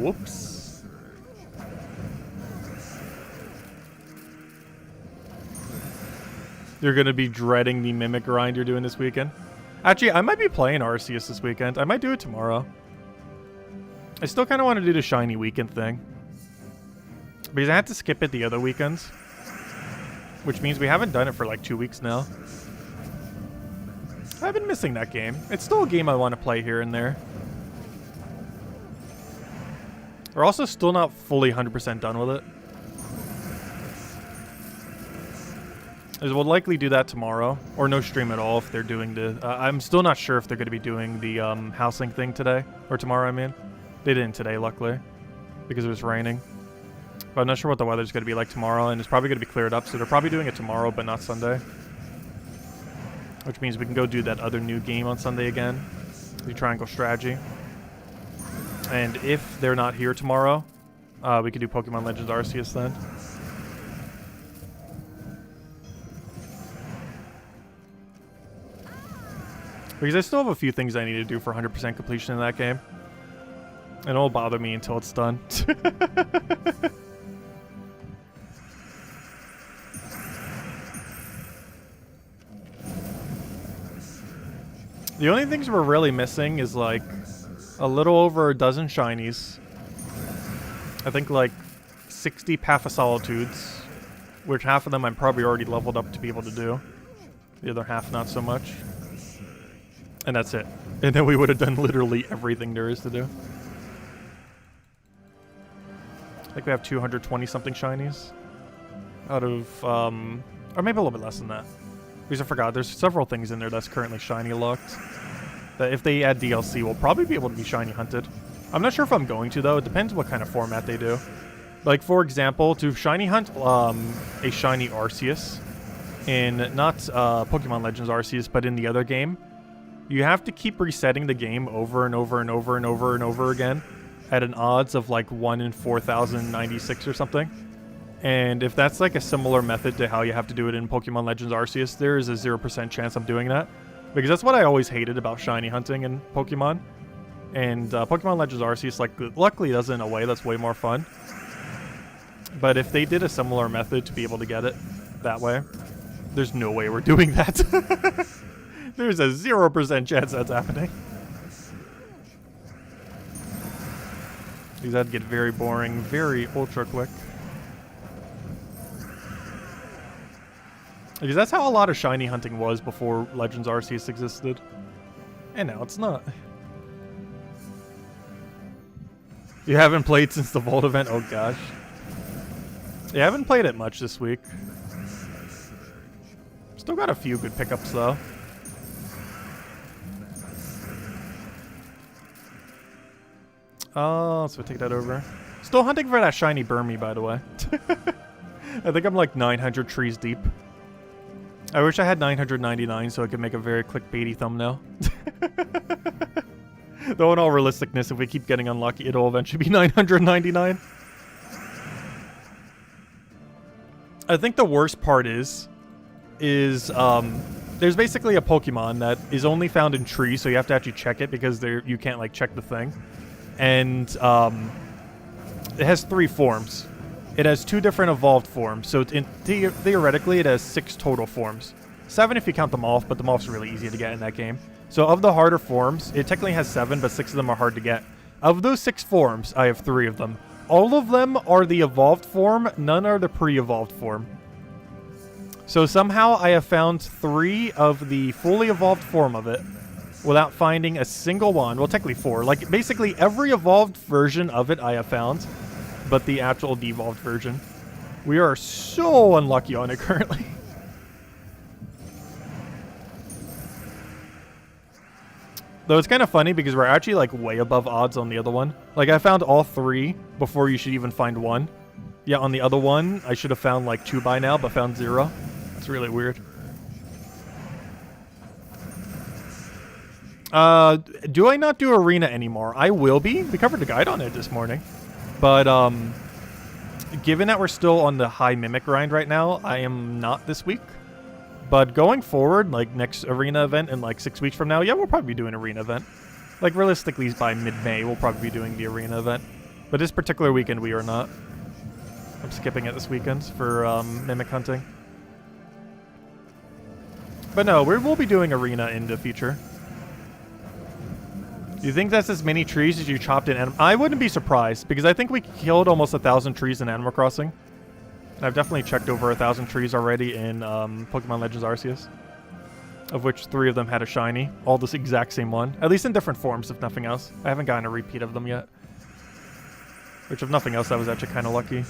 Whoops. You're gonna be dreading the Mimic grind you're doing this weekend. Actually, I might be playing Arceus this weekend. I might do it tomorrow. I still kind of want to do the shiny weekend thing. Because I had to skip it the other weekends. Which means we haven't done it for like 2 weeks now. I've been missing that game. It's still a game I want to play here and there. We're also still not fully 100% done with it. As we'll likely do that tomorrow. Or no stream at all if they're doing the... I'm still not sure if they're going to be doing the housing thing today. Or tomorrow, I mean. They didn't today, luckily. Because it was raining. But I'm not sure what the weather's going to be like tomorrow. And it's probably going to be cleared up. So they're probably doing it tomorrow, but not Sunday. Which means we can go do that other new game on Sunday again. The Triangle Strategy. And if they're not here tomorrow, we could do Pokemon Legends Arceus then. Because I still have a few things I need to do for 100% completion in that game. And it won't bother me until it's done. The only things we're really missing is like a little over a dozen shinies. I think like 60 Path of Solitudes, which half of them I'm probably already leveled up to be able to do. The other half not so much. And that's it. And then we would have done literally everything there is to do. I think we have 220 something shinies out of, or maybe a little bit less than that. Because I forgot, there's several things in there that's currently shiny locked. That if they add DLC, we'll probably be able to be shiny hunted. I'm not sure if I'm going to though. It depends what kind of format they do. Like for example, to shiny hunt a shiny Arceus in not Pokemon Legends Arceus, but in the other game, you have to keep resetting the game over and over and over and over and over again at an odds of like 1 in 4,096 or something. And if that's like a similar method to how you have to do it in Pokemon Legends Arceus, there is a 0% chance I'm doing that. Because that's what I always hated about shiny hunting in Pokemon. And Pokemon Legends Arceus, like, luckily does it in a way that's way more fun. But if they did a similar method to be able to get it that way, there's no way we're doing that. There's a 0% chance that's happening. These that'd get very boring, very ultra quick. Because that's how a lot of shiny hunting was before Legends Arceus existed. And now it's not. You haven't played since the Vault event? Oh gosh. Yeah, I haven't played it much this week. Still got a few good pickups though. Oh, so take that over. Still hunting for that shiny Burmy, by the way. I think I'm like 900 trees deep. I wish I had 999 so I could make a very clickbaity thumbnail. Though in all realisticness, if we keep getting unlucky, it'll eventually be 999. I think the worst part is there's basically a Pokemon that is only found in trees, so you have to actually check it because you can't like check the thing. And it has 3 forms. It has 2 different evolved forms, so theoretically it has 6 total forms. 7 if you count the Moth, but the Moth's really easy to get in that game. So of the harder forms, it technically has 7, but 6 of them are hard to get. Of those 6 forms, I have 3 of them. All of them are the evolved form, none are the pre-evolved form. So somehow I have found 3 of the fully evolved form of it without finding a single one. Well, technically 4. Like, basically every evolved version of it I have found, but the actual devolved version. We are so unlucky on it currently. Though it's kind of funny because we're actually like way above odds on the other one. Like I found all 3 before you should even find 1. Yeah, on the other one, I should have found like 2 by now, but found 0. It's really weird. Do I not do Arena anymore? I will be. We covered the guide on it this morning. But, given that we're still on the high Mimic grind right now, I am not this week. But going forward, like next Arena event in like 6 weeks from now, yeah, we'll probably be doing an Arena event. Like realistically, by mid-May, we'll probably be doing the Arena event. But this particular weekend, we are not. I'm skipping it this weekend for Mimic hunting. But no, we'll be doing Arena in the future. Do you think that's as many trees as you chopped in Animal? I wouldn't be surprised, because I think we killed almost 1,000 trees in Animal Crossing. And I've definitely checked over 1,000 trees already in Pokemon Legends Arceus. Of which 3 of them had a shiny. All this exact same one. At least in different forms, if nothing else. I haven't gotten a repeat of them yet. Which, if nothing else, I was actually kind of lucky.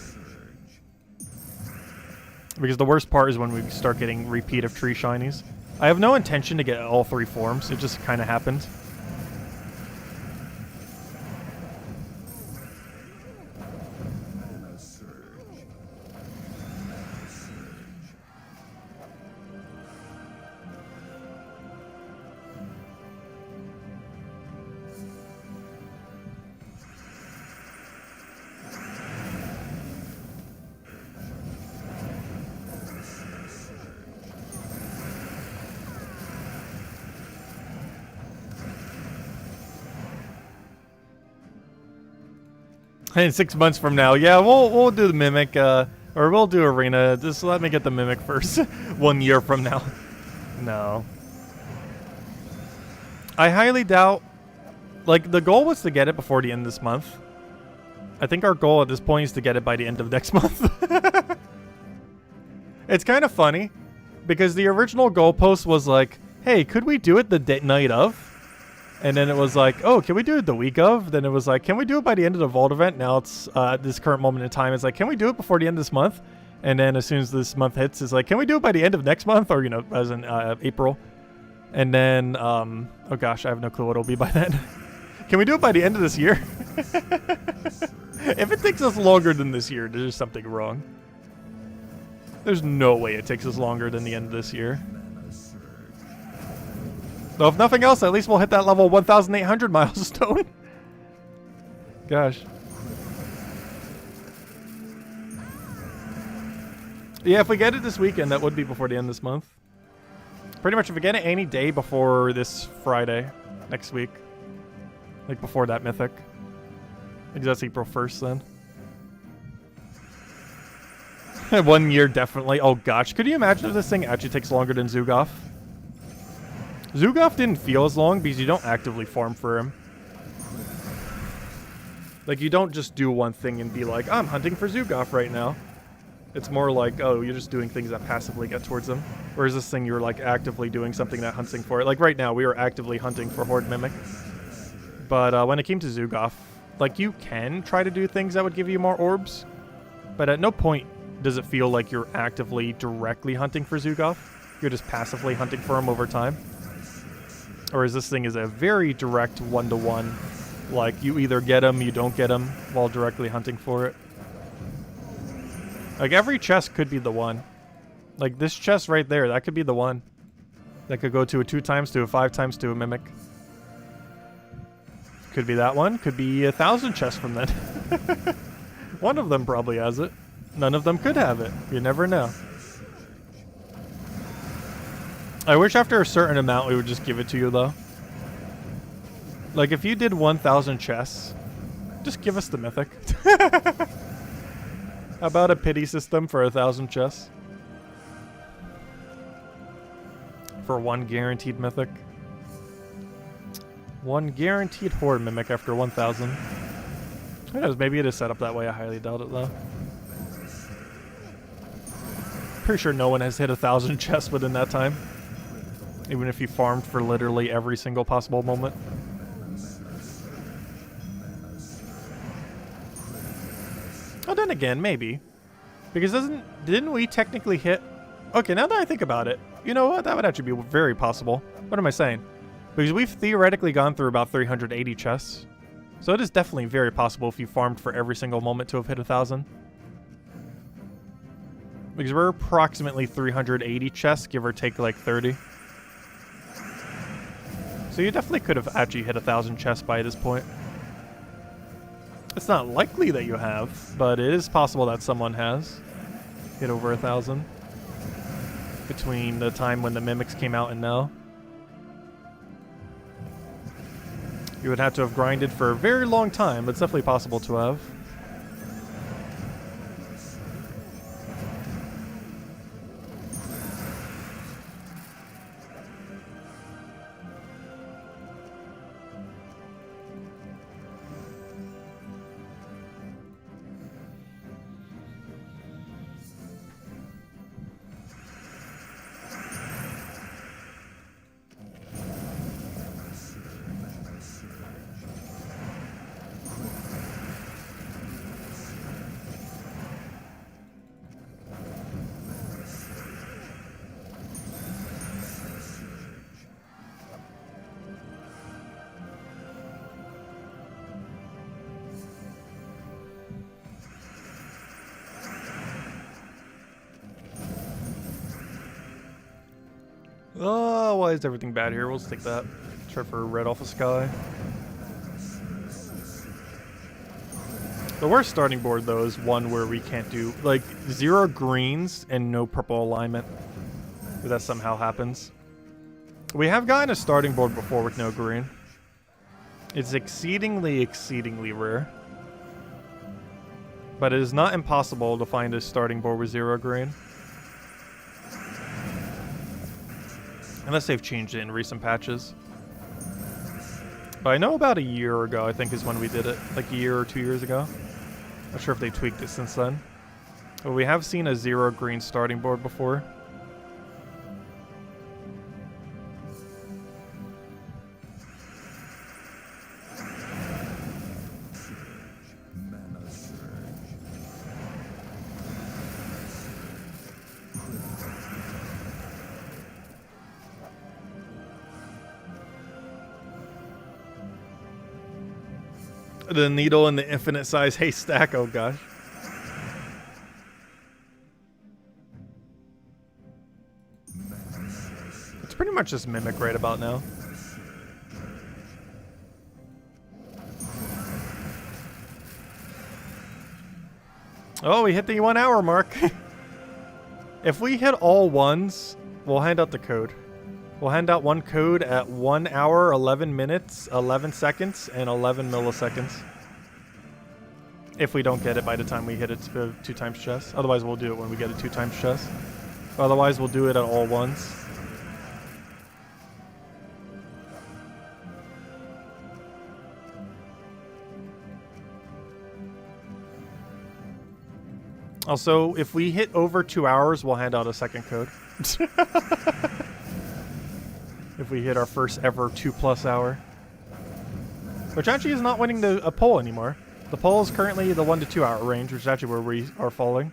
Because the worst part is when we start getting repeat of tree shinies. I have no intention to get all 3 forms. It just kind of happened. In 6 months from now, yeah, we'll do the Mimic, or we'll do Arena. Just let me get the Mimic first. 1 year from now. No. I highly doubt... Like, the goal was to get it before the end of this month. I think our goal at this point is to get it by the end of next month. It's kind of funny, because the original goalpost was like, hey, could we do it the night of? And then it was like, oh, can we do it the week of? Then it was like, can we do it by the end of the Vault event? Now it's, at this current moment in time, it's like, can we do it before the end of this month? And then as soon as this month hits, it's like, can we do it by the end of next month? Or, you know, as in April. And then, oh gosh, I have no clue what it'll be by then. Can we do it by the end of this year? If it takes us longer than this year, there's something wrong. There's no way it takes us longer than the end of this year. So if nothing else, at least we'll hit that level 1,800 milestone. Gosh. Yeah, if we get it this weekend, that would be before the end of this month. Pretty much if we get it any day before this Friday, next week. Like before that Mythic. I think that's April 1st then. 1 year definitely. Oh gosh, could you imagine if this thing actually takes longer than Zugoff? Zugoff didn't feel as long because you don't actively farm for him. Like, you don't just do one thing and be like, I'm hunting for Zugoff right now. It's more like, oh, you're just doing things that passively get towards him. Whereas this thing, you're like actively doing something that hunting for it. Like right now, we were actively hunting for Horde Mimic. But when it came to Zugoff, like you can try to do things that would give you more orbs. But at no point does it feel like you're actively directly hunting for Zugoff. You're just passively hunting for him over time. Whereas this thing is a very direct one-to-one. Like, you either get him, you don't get him, while directly hunting for it. Like, every chest could be the one. Like, this chest right there, that could be the one. That could go to a 2 times, to a 5 times, to a Mimic. Could be that one. Could be 1,000 chests from then. One of them probably has it. None of them could have it. You never know. I wish after a certain amount we would just give it to you, though. Like, if you did 1,000 chests, just give us the Mythic. How about a pity system for 1,000 chests? For 1 guaranteed Mythic. 1 guaranteed Horde Mimic after 1,000. Who knows, maybe it is set up that way. I highly doubt it, though. Pretty sure no one has hit 1,000 chests within that time. Even if you farmed for literally every single possible moment. Oh, then again, maybe. Because didn't we technically hit... Okay, now that I think about it, you know what? That would actually be very possible. What am I saying? Because we've theoretically gone through about 380 chests. So it is definitely very possible if you farmed for every single moment to have hit 1,000. Because we're approximately 380 chests, give or take like 30. So you definitely could have actually hit 1,000 chests by this point. It's not likely that you have, but it is possible that someone has hit over 1,000 between the time when the Mimics came out and now. You would have to have grinded for a very long time, but it's definitely possible to have. Oh, why is everything bad here? We'll just take that. Try for red off the sky. The worst starting board, though, is one where we can't do, like, 0 greens and no purple alignment. If that somehow happens. We have gotten a starting board before with no green. It's exceedingly, exceedingly rare. But it is not impossible to find a starting board with 0 green. Unless they've changed it in recent patches. But I know about a year ago, I think, is when we did it. Like a year or 2 years ago. Not sure if they tweaked it since then. But we have seen a 0 green starting board before. The needle in the infinite size haystack, oh gosh. It's pretty much just Mimic right about now. Oh, we hit the 1 hour mark. If we hit all ones, we'll hand out the code. We'll hand out one code at 1 hour, 11 minutes, 11 seconds, and 11 milliseconds. If we don't get it by the time we hit it 2 times chess. Otherwise, we'll do it when we get it 2 times chess. Otherwise, we'll do it at all ones. Also, if we hit over 2 hours, we'll hand out a second code. If we hit our first ever 2+ hour. Which actually is not winning a poll anymore. The poll is currently the 1 to 2 hour range, which is actually where we are falling.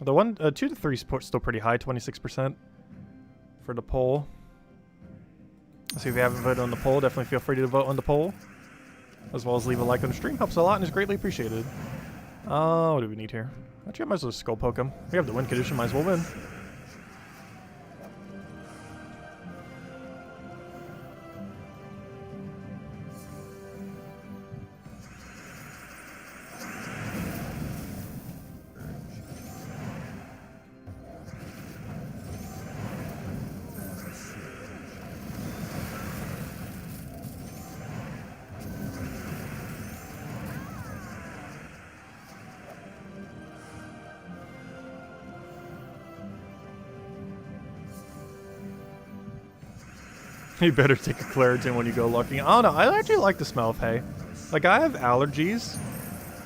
The 2 to 3 is still pretty high, 26% for the poll. So if you haven't voted on the poll, definitely feel free to vote on the poll. As well as leave a like on the stream, helps a lot and is greatly appreciated. What do we need here? Actually, I might as well skull poke him. We have the win condition, might as well win. You better take a Claritin when you go looking. I don't know. I actually like the smell of hay. Like, I have allergies,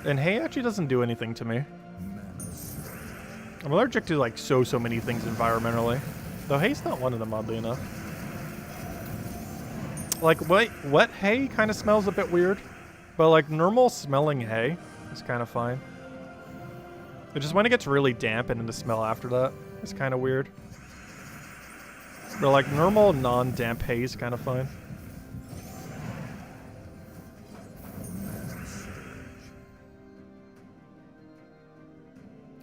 and hay actually doesn't do anything to me. I'm allergic to, like, so many things environmentally. Though hay's not one of them, oddly enough. Like, wet hay kind of smells a bit weird. But, like, normal smelling hay is kind of fine. It's just when it gets really damp and then the smell after that is kind of weird. But like normal non-damp hay is kind of fine.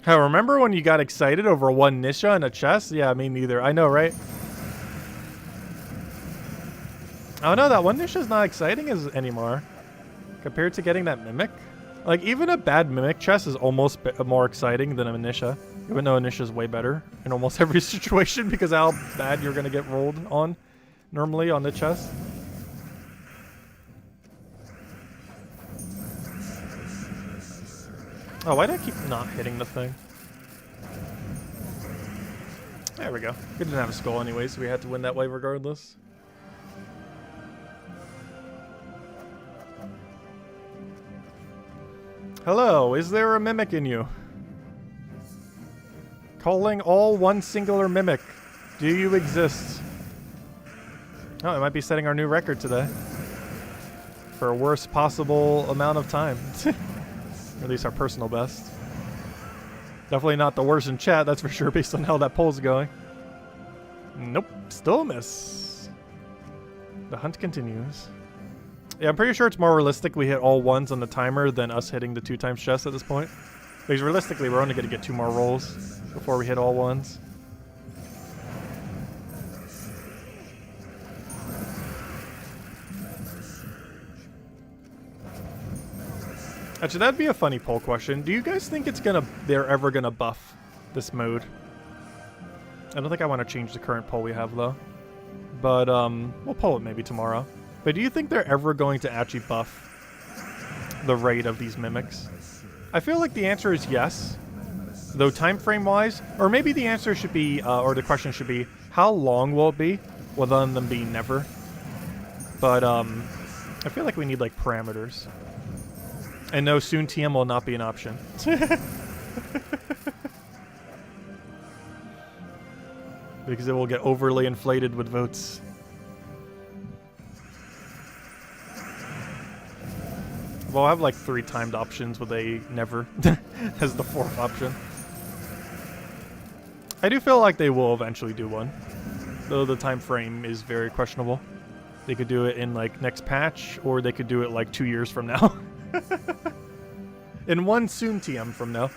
Hey, remember when you got excited over 1 Nisha and a chest? Yeah, me neither. I know, right? Oh no, that 1 Nisha is not exciting anymore. Compared to getting that Mimic. Like, even a bad Mimic chest is almost more exciting than a Nisha. Even though Nisha is way better in almost every situation because how bad you're going to get rolled on normally on the chest. Oh, why do I keep not hitting the thing? There we go. We didn't have a skull anyway, so we had to win that way regardless. Hello, is there a Mimic in you? Calling all one singular Mimic. Do you exist? Oh, it might be setting our new record today. For a worst possible amount of time. Or at least our personal best. Definitely not the worst in chat, that's for sure, based on how that poll's going. Nope, still a miss. The hunt continues. Yeah, I'm pretty sure it's more realistic we hit all ones on the timer than us hitting the 2 times chest at this point. Because realistically, we're only going to get 2 more rolls before we hit all ones. Actually, that'd be a funny poll question. Do you guys think they're ever gonna buff this mode? I don't think I want to change the current poll we have though. But we'll poll it maybe tomorrow. But do you think they're ever going to actually buff the rate of these mimics? I feel like the answer is yes, though time frame wise, or maybe the answer should be, or the question should be, how long will it be? Well, then them being never. But I feel like we need like parameters. And no, soon TM will not be an option. Because it will get overly inflated with votes. Well, I have like 3 timed options with a never as the 4th option. I do feel like they will eventually do one, though the time frame is very questionable. They could do it in like next patch, or they could do it like 2 years from now. In one soon TM from now.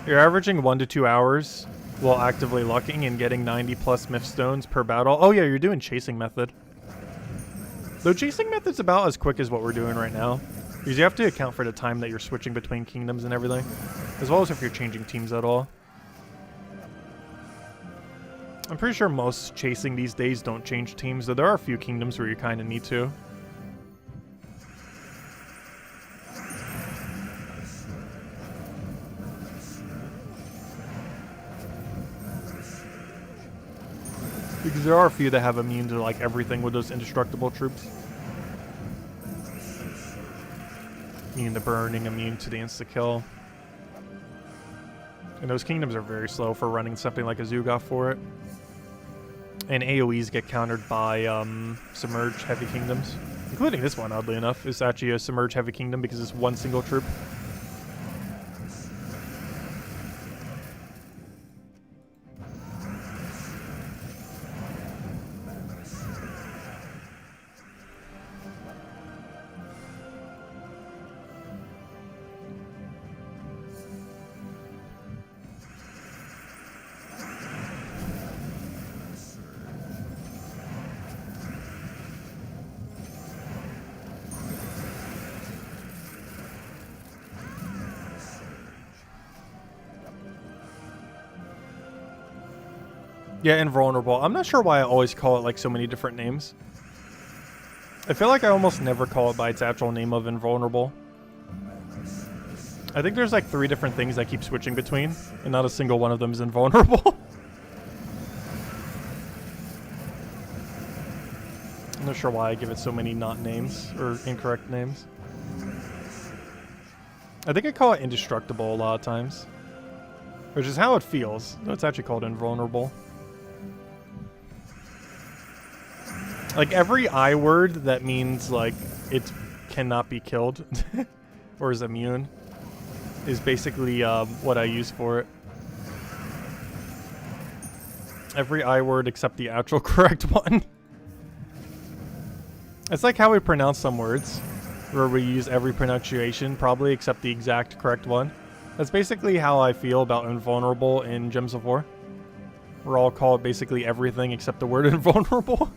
You're averaging 1 to 2 hours while actively lucking and getting 90 plus myth stones per battle. Oh yeah, you're doing chasing method. Though chasing method's about as quick as what we're doing right now. Because you have to account for the time that you're switching between kingdoms and everything. As well as if you're changing teams at all. I'm pretty sure most chasing these days don't change teams, though there are a few kingdoms where you kind of need to. Because there are a few that have immune to like everything with those indestructible troops. Immune to burning, immune to the insta-kill. And those kingdoms are very slow for running something like a Zugoff for it. And AoEs get countered by submerged heavy kingdoms. Including this one, oddly enough, is actually a submerged heavy kingdom because it's one single troop. Yeah, invulnerable. I'm not sure why I always call it like so many different names. I feel like I almost never call it by its actual name of invulnerable. I think there's like 3 different things I keep switching between, and not a single one of them is invulnerable. I'm not sure why I give it so many not names, or incorrect names. I think I call it indestructible a lot of times. Which is how it feels, though it's actually called invulnerable. Like every I word that means like it cannot be killed or is immune is basically what I use for it. Every I word except the actual correct one. It's like how we pronounce some words, where we use every pronunciation probably except the exact correct one. That's basically how I feel about invulnerable in Gems of War. We're all called basically everything except the word invulnerable.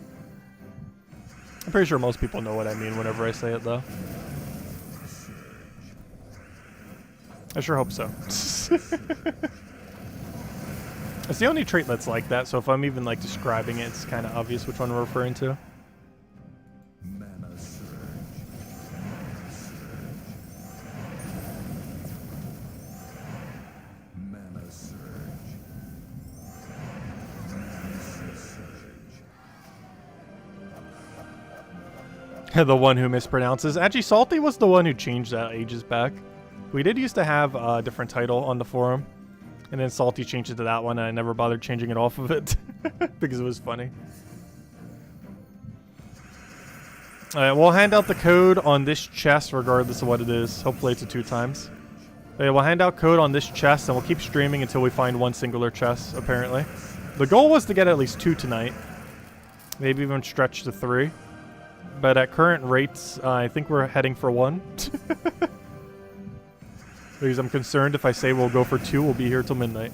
I'm pretty sure most people know what I mean whenever I say it, though. I sure hope so. It's the only trait that's like that, so if I'm even like describing it, it's kind of obvious which one we're referring to. The one who mispronounces. Actually, Salty was the one who changed that ages back. We did used to have a different title on the forum. And then Salty changed it to that one, and I never bothered changing it off of it. Because it was funny. Alright, we'll hand out the code on this chest regardless of what it is. Hopefully it's a 2 times. Okay, we'll hand out code on this chest, and we'll keep streaming until we find one singular chest, apparently. The goal was to get at least 2 tonight. Maybe even stretch to 3. But at current rates, I think we're heading for 1. Because I'm concerned if I say we'll go for 2, we'll be here till midnight.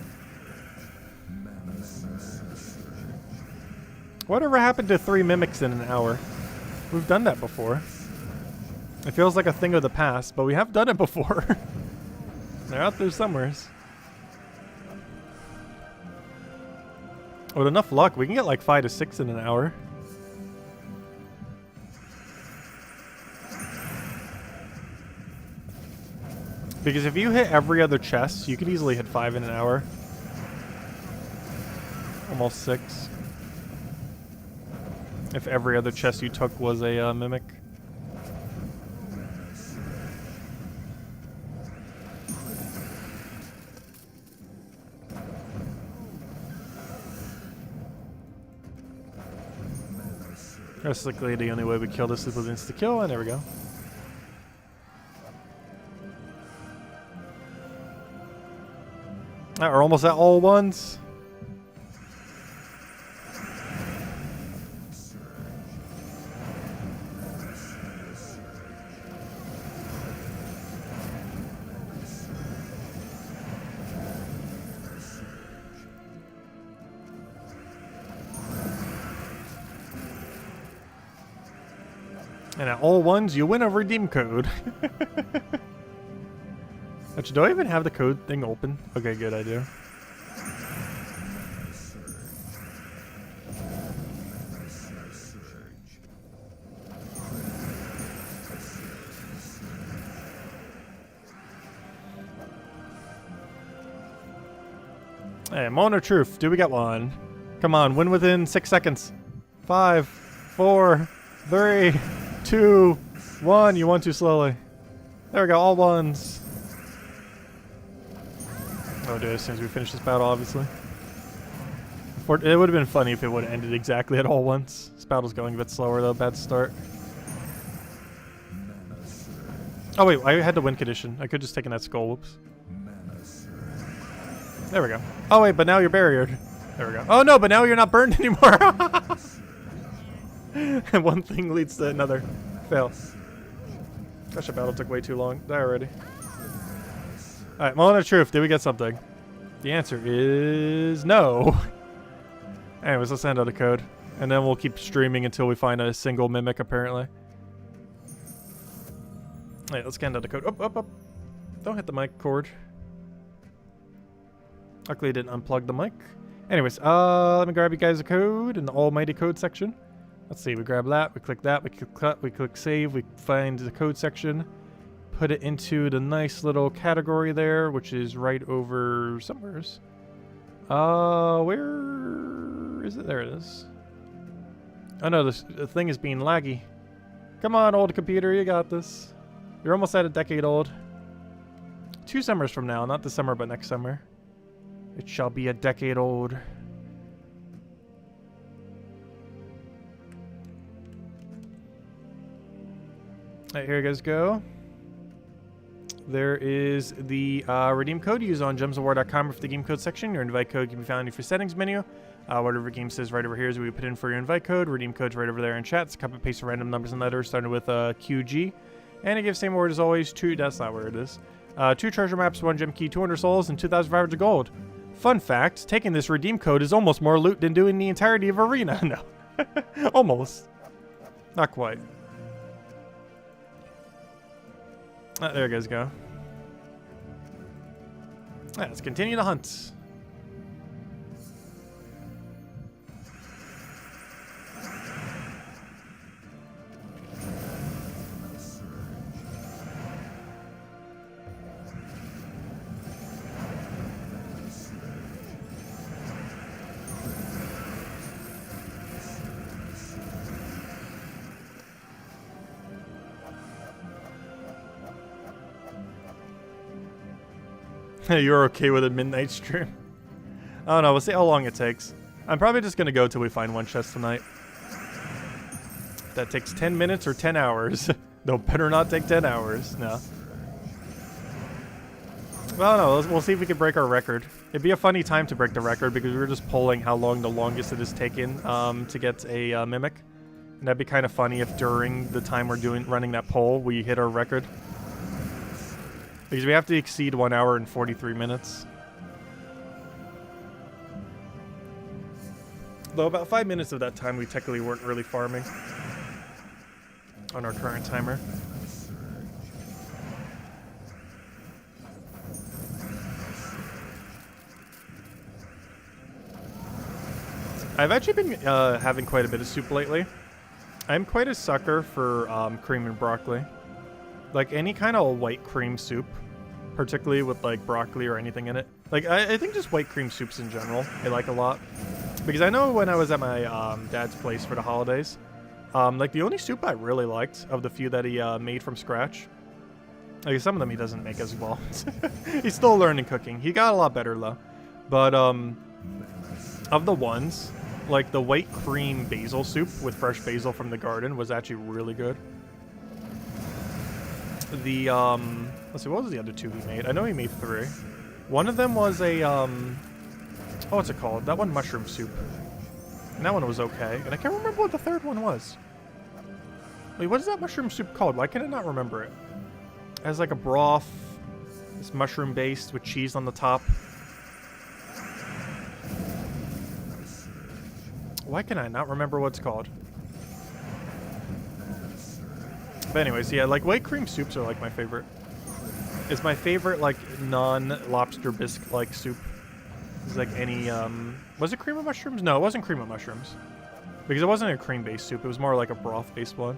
Whatever happened to 3 mimics in an hour? We've done that before. It feels like a thing of the past, but we have done it before. They're out there somewheres. With enough luck, we can get like 5 to 6 in an hour. Because if you hit every other chest, you could easily hit 5 in an hour. Almost 6. If every other chest you took was a mimic. Realistically, the only way we kill this is with insta-kill, and there we go. Alright, we're almost at all ones. And at all ones, you win a redeem code. Actually, do I even have the code thing open? Okay, good, I do. Hey, moment of truth. Do we get one? Come on, win within 6 seconds. 5, 4, 3, 2, 1. You won too slowly. There we go, all ones. Oh, dude, as soon as we finish this battle, obviously. It would have been funny if it would have ended exactly at all once. This battle's going a bit slower, though. Bad start. Oh, wait, I had the win condition. I could just taken that skull. Whoops. There we go. Oh, wait, but now you're barriered. There we go. Oh, no, but now you're not burned anymore. And one thing leads to another. Fail. Gosh, the battle took way too long. Die already. Alright, moment of truth. Did we get something? The answer is no. Anyways, let's send out a code. And then we'll keep streaming until we find a single mimic, apparently. Alright, let's send out a code. Up, up, up. Don't hit the mic cord. Luckily, I didn't unplug the mic. Anyways, let me grab you guys a code in the almighty code section. Let's see, we grab that, we click that, we click cut, we click save, we find the code section. Put it into the nice little category there, which is right over somewheres. Where is it? There it is. Oh no, the thing is being laggy. Come on, old computer, you got this. You're almost at a decade old. 2 summers from now, not this summer, but next summer. It shall be a decade old. Alright, here you guys go. There is the redeem code you use on gemsofwar.com for the game code section. Your invite code can be found in your settings menu. Whatever game says right over here is what we put in for your invite code. Redeem code's right over there in chat. It's copy paste of random numbers and letters starting with QG. And it gives same word as always. 2, that's not where it is. 2 treasure maps, 1 gem key, 200 souls, and 2,500 gold. Fun fact, taking this redeem code is almost more loot than doing the entirety of Arena. No. Almost. Not quite. There you guys go. Let's continue the hunt. You're okay with a midnight stream? I don't know. We'll see how long it takes. I'm probably just going to go till we find one chest tonight. That takes 10 minutes or 10 hours. No, better not take 10 hours. No. Well, no. We'll see if we can break our record. It'd be a funny time to break the record because we were just polling how long the longest it has taken to get a mimic. And that'd be kind of funny if during the time we're running that poll, we hit our record. Because we have to exceed 1 hour and 43 minutes. Though about 5 minutes of that time we technically weren't really farming on our current timer. I've actually been having quite a bit of soup lately. I'm quite a sucker for cream and broccoli. Like any kind of white cream soup, particularly with like broccoli or anything in it. Like I think just white cream soups in general I like a lot. Because I know when I was at my dad's place for the holidays, like the only soup I really liked of the few that he made from scratch, like some of them he doesn't make as well. He's still learning cooking. He got a lot better though. But of the ones, like the white cream basil soup with fresh basil from the garden was actually really good. The let's see, what was the other two he made? I know he made 3. One of them was a oh, what's it called? That one, mushroom soup. And that one was okay. And I can't remember what the third one was. Wait, what is that mushroom soup called? Why can I not remember it? It has like a broth. It's mushroom based with cheese on the top. Why can I not remember what it's called? But anyways, yeah, like white cream soups are like my favorite. It's my favorite like non-lobster bisque like soup. It's like any was it cream of mushrooms? No, it wasn't cream of mushrooms. Because it wasn't a cream based soup, it was more like a broth based one.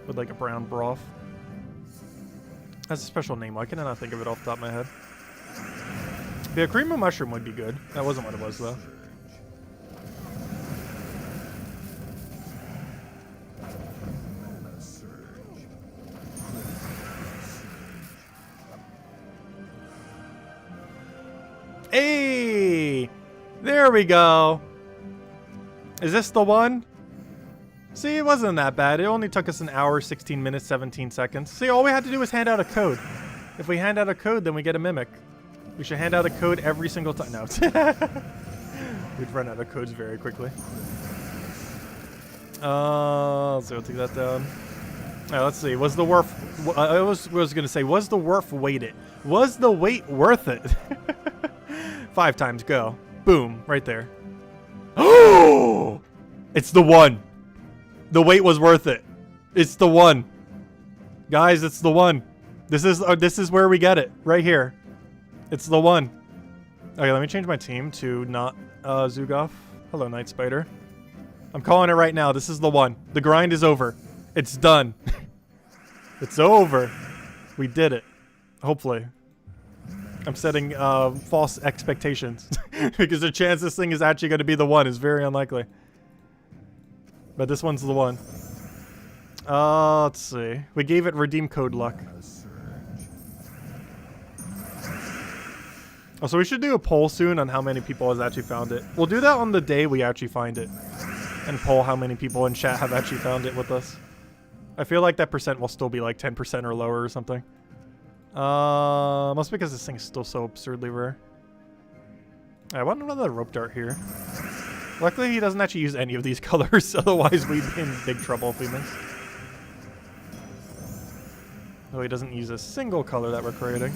With like a brown broth. That's a special name. Why can I not think of it off the top of my head? Yeah, cream of mushroom would be good. That wasn't what it was though. Hey! There we go. Is this the one? See, it wasn't that bad. It only took us an hour, 16 minutes, 17 seconds. See, all we had to do was hand out a code. If we hand out a code, then we get a mimic. We should hand out a code every single time. No. We'd run out of codes very quickly. So we'll take that down. Alright, let's see. Was the worth... I was going to say, was the worth weighted? Was the wait worth it? 5 times, go. Boom, right there. Oh! It's the one. The wait was worth it. It's the one. Guys, it's the one. This is where we get it. Right here. It's the one. Okay, let me change my team to not Zugoff. Hello, Night Spider. I'm calling it right now. This is the one. The grind is over. It's done. It's over. We did it. Hopefully. I'm setting false expectations. Because the chance this thing is actually going to be the one is very unlikely. But this one's the one. Let's see. We gave it redeem code luck. Oh, so we should do a poll soon on how many people has actually found it. We'll do that on the day we actually find it. And poll how many people in chat have actually found it with us. I feel like that percent will still be like 10% or lower or something. Mostly because this thing is still so absurdly rare. I want another rope dart here. Luckily, he doesn't actually use any of these colors, otherwise we'd be in big trouble if we miss. Though he doesn't use a single color that we're creating.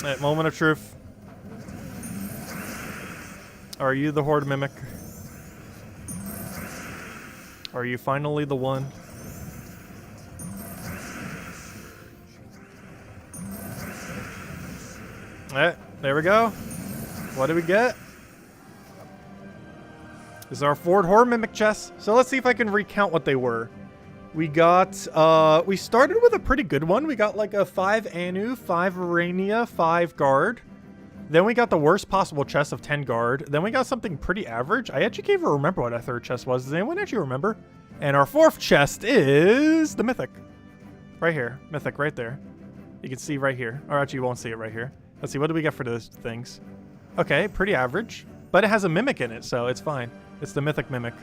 Alright, moment of truth. Are you the Horde Mimic? Are you finally the one? There we go. What do we get? This is our Ford Horde Mimic chest. So let's see if I can recount what they were. We got, we started with a pretty good one. We got like a 5 Anu, 5 Arania, 5 Guard. Then we got the worst possible chest of 10 Guard. Then we got something pretty average. I actually can't even remember what our third chest was. Does anyone actually remember? And our fourth chest is the Mythic. Right here. Mythic right there. You can see right here. Or actually you won't see it right here. Let's see, what do we get for those things? Okay, pretty average. But it has a Mimic in it, so it's fine. It's the Mythic Mimic.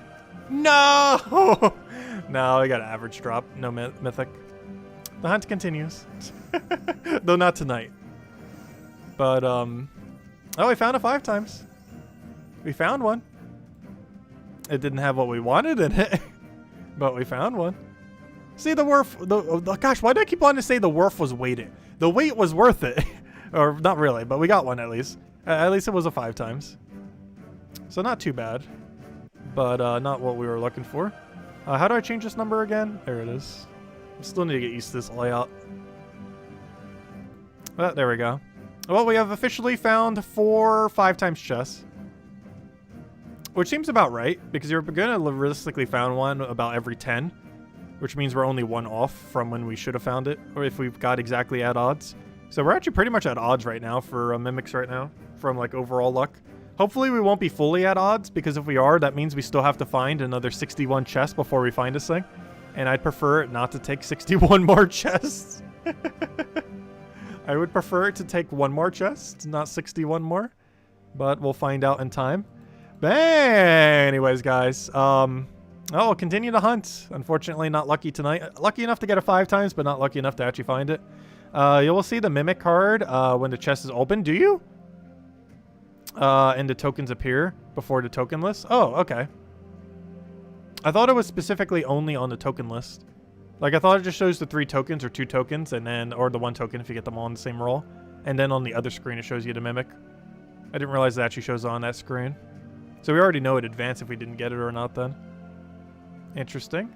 No! No, we got an average drop. No Mythic. The hunt continues. Though not tonight. But, oh, we found it 5 times. We found one. it didn't have what we wanted in it, but we found one. See, the Wurf, gosh, why do I keep wanting to say the Wurf was weighted? The weight was worth it. Or not really, but we got one at least. At least it was a 5 times. So not too bad, but not what we were looking for. How do I change this number again? There it is. I still need to get used to this layout. There we go. Well, we have officially found 4 5 times chests. Which seems about right, because you're going to realistically found one about every 10. Which means we're only 1 off from when we should have found it, or if we've got exactly at odds. So we're actually pretty much at odds right now for mimics right now, from like overall luck. Hopefully we won't be fully at odds, because if we are, that means we still have to find another 61 chests before we find this thing. And I'd prefer it not to take 61 more chests. I would prefer it to take 1 more chest, not 61 more. But we'll find out in time. But anyways, guys, we'll continue to hunt. Unfortunately, not lucky tonight. Lucky enough to get it 5 times, but not lucky enough to actually find it. You will see the Mimic card when the chest is open. Do you? And the tokens appear before the token list. Oh, okay. I thought it was specifically only on the token list. Like, I thought it just shows the 3 tokens or 2 tokens, and then, or the 1 token if you get them all in the same roll. And then on the other screen, it shows you the Mimic. I didn't realize it actually shows on that screen. So we already know in advance if we didn't get it or not then. Interesting.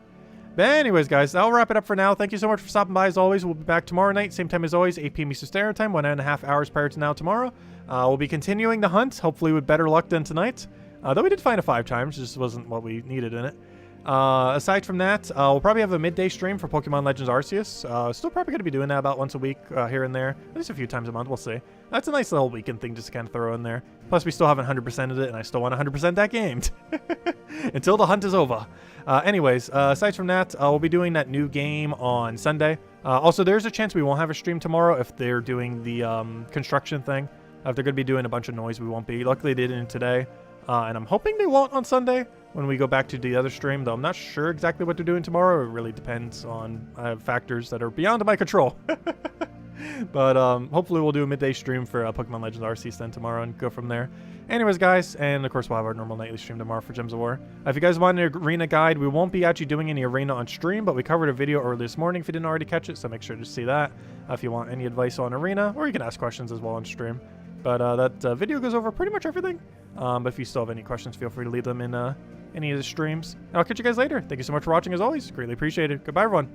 But anyways, guys, I'll wrap it up for now. Thank you so much for stopping by. As always, we'll be back tomorrow night. Same time as always, 8 p.m. Eastern Standard Time, 1.5 hours prior to now tomorrow. We'll be continuing the hunt, hopefully with better luck than tonight. Though we did find it 5 times, just wasn't what we needed in it. Aside from that, we'll probably have a midday stream for Pokemon Legends Arceus. Still probably going to be doing that about once a week here and there. At least a few times a month, we'll see. That's a nice little weekend thing just to kind of throw in there. Plus, we still haven't 100%ed it, and I still want 100% that game. Until the hunt is over. Anyways, aside from that, we'll be doing that new game on Sunday. Also, there's a chance we won't have a stream tomorrow if they're doing the construction thing. If they're going to be doing a bunch of noise, we won't be. Luckily, they didn't today. And I'm hoping they won't on Sunday when we go back to the other stream, though I'm not sure exactly what they're doing tomorrow. It really depends on factors that are beyond my control. But hopefully we'll do a midday stream for Pokemon Legends Arceus then tomorrow and go from there. Anyways, guys, and of course we'll have our normal nightly stream tomorrow for Gems of War. If you guys want an arena guide, we won't be actually doing any arena on stream, but we covered a video earlier this morning if you didn't already catch it, so make sure to see that if you want any advice on arena, or you can ask questions as well on stream. But that video goes over pretty much everything. But if you still have any questions, feel free to leave them in any of the streams. And I'll catch you guys later. Thank you so much for watching as always. Greatly appreciated. Goodbye, everyone.